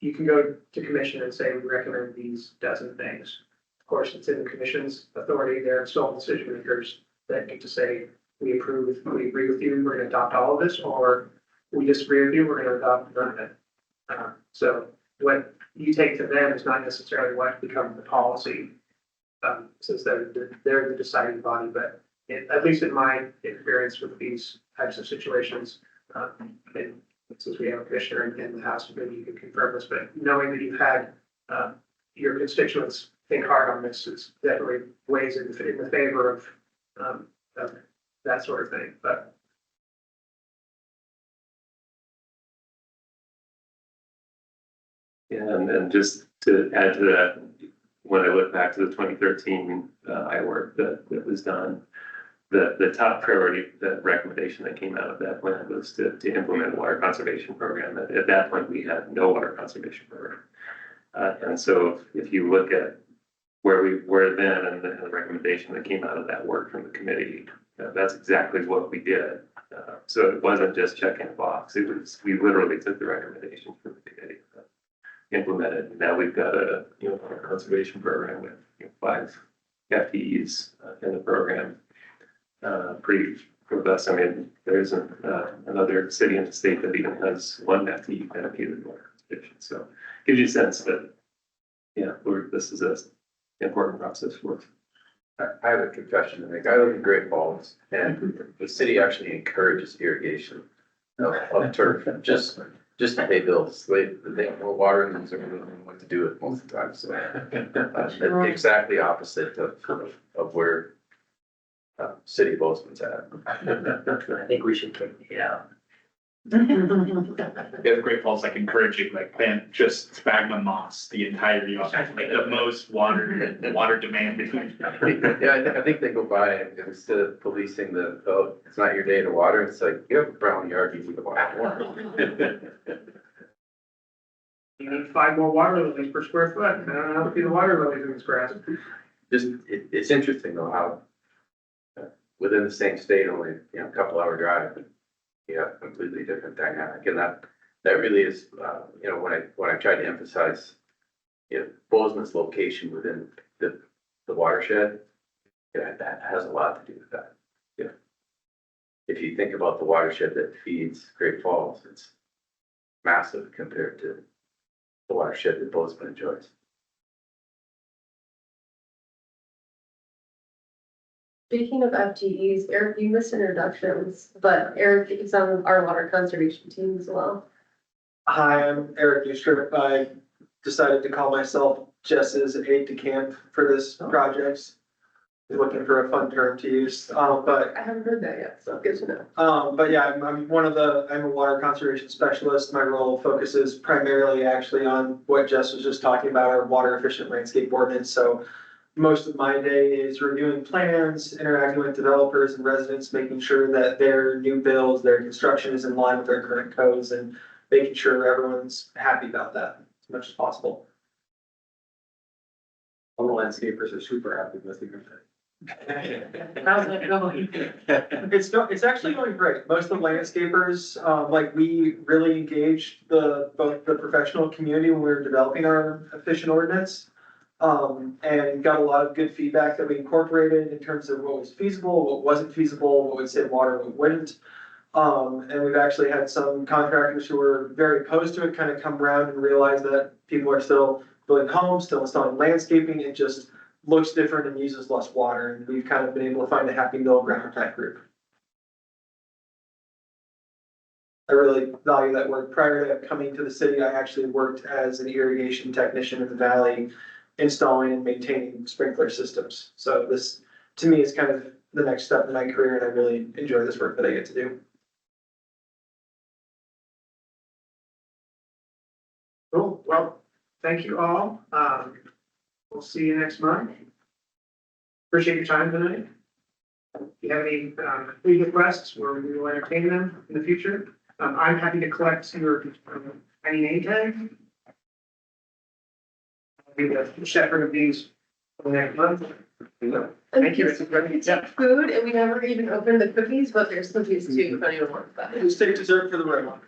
You can go to commission and say, we recommend these dozen things. Of course, it's in the commission's authority. They're sole decision makers that get to say, we approve, we agree with you, we're gonna adopt all of this, or we disagree with you, we're gonna adopt none of it. So what you take to them is not necessarily what becomes the policy, since they're the deciding body, but at least in my experience with these types of situations, and since we have a commissioner in the House, maybe you can confirm this, but knowing that you've had your constituents think hard on this, it's definitely weighs in the favor of that sort of thing. But yeah, and just to add to that, when I look back to the 2013 IWRP that was done, the top priority, the recommendation that came out of that plan was to implement a water conservation program. At that point, we had no water conservation program. And so if you look at where we were then and the recommendation that came out of that work from the committee, that's exactly what we did. So it wasn't just checking a box. It was, we literally took the recommendation from the committee, implemented. And now we've got a water conservation program with 5 FTEs in the program. Pretty robust. I mean, there's another city in the state that even has 1 FTE dedicated water conservation. So gives you a sense that, this is an important process for us. I have a confession to make. I live in Great Falls, and the city actually encourages irrigation of turf, just to pay bills. They have more water and they don't know what to do with most of the time. So that's exactly opposite of where City of Bozeman's at. I think we should kick it out. Yeah, Great Falls, like encouraging, like plant just sphagnum moss the entire year, like the most water demand. Yeah, I think they go by and instead of policing it's not your day to water, it's like, you have a brown yard, you need to water. you need 5 more water lilies per square foot. I don't know how to feed the water lilies in this grass. It's interesting though how within the same state, only, a couple hour drive, you have a completely different dynamic. And that really is, when I try to emphasize, Bozeman's location within the watershed, that has a lot to do with that. If you think about the watershed that feeds Great Falls, it's massive compared to the watershed that Bozeman enjoys. Speaking of FTEs, Eric, you missed introductions, but Eric is on our water conservation team as well. Hi, I'm Eric Newstrip. I decided to call myself Jess's aide de camp for this project. looking for a fun term to use, but I haven't heard that yet, so good to know. But yeah, I'm a water conservation specialist. My role focuses primarily actually on what Jess was just talking about, our water efficient landscape ordinance. So most of my day is reviewing plans, interacting with developers and residents, making sure that their new builds, their construction is in line with our current codes and making sure everyone's happy about that as much as possible. All the landscapers are super happy with you. How's it going? It's actually going great. Most of the landscapers, we really engaged both the professional community when we were developing our efficient ordinance. And got a lot of good feedback that we incorporated in terms of what was feasible, what wasn't feasible, what would save water, what wouldn't. And we've actually had some contractors who were very opposed to it kind of come around and realize that people are still building homes, still installing landscaping. It just looks different and uses less water. And we've kind of been able to find a happy middle ground with that group. I really value that work. Prior to coming to the city, I actually worked as an irrigation technician in the valley, installing and maintaining sprinkler systems. So this, to me, is kind of the next step in my career, and I really enjoy this work that I get to do. Cool, well, thank you all. We'll see you next month. Appreciate your time tonight. If you have any lead requests, we will entertain them in the future. I'm happy to collect your any name tag. I'll be the shepherd of these for the next month. Thank you. We take food and we never even opened the cookies, but there's cookies too, if anyone wants that. Just take dessert for the right one.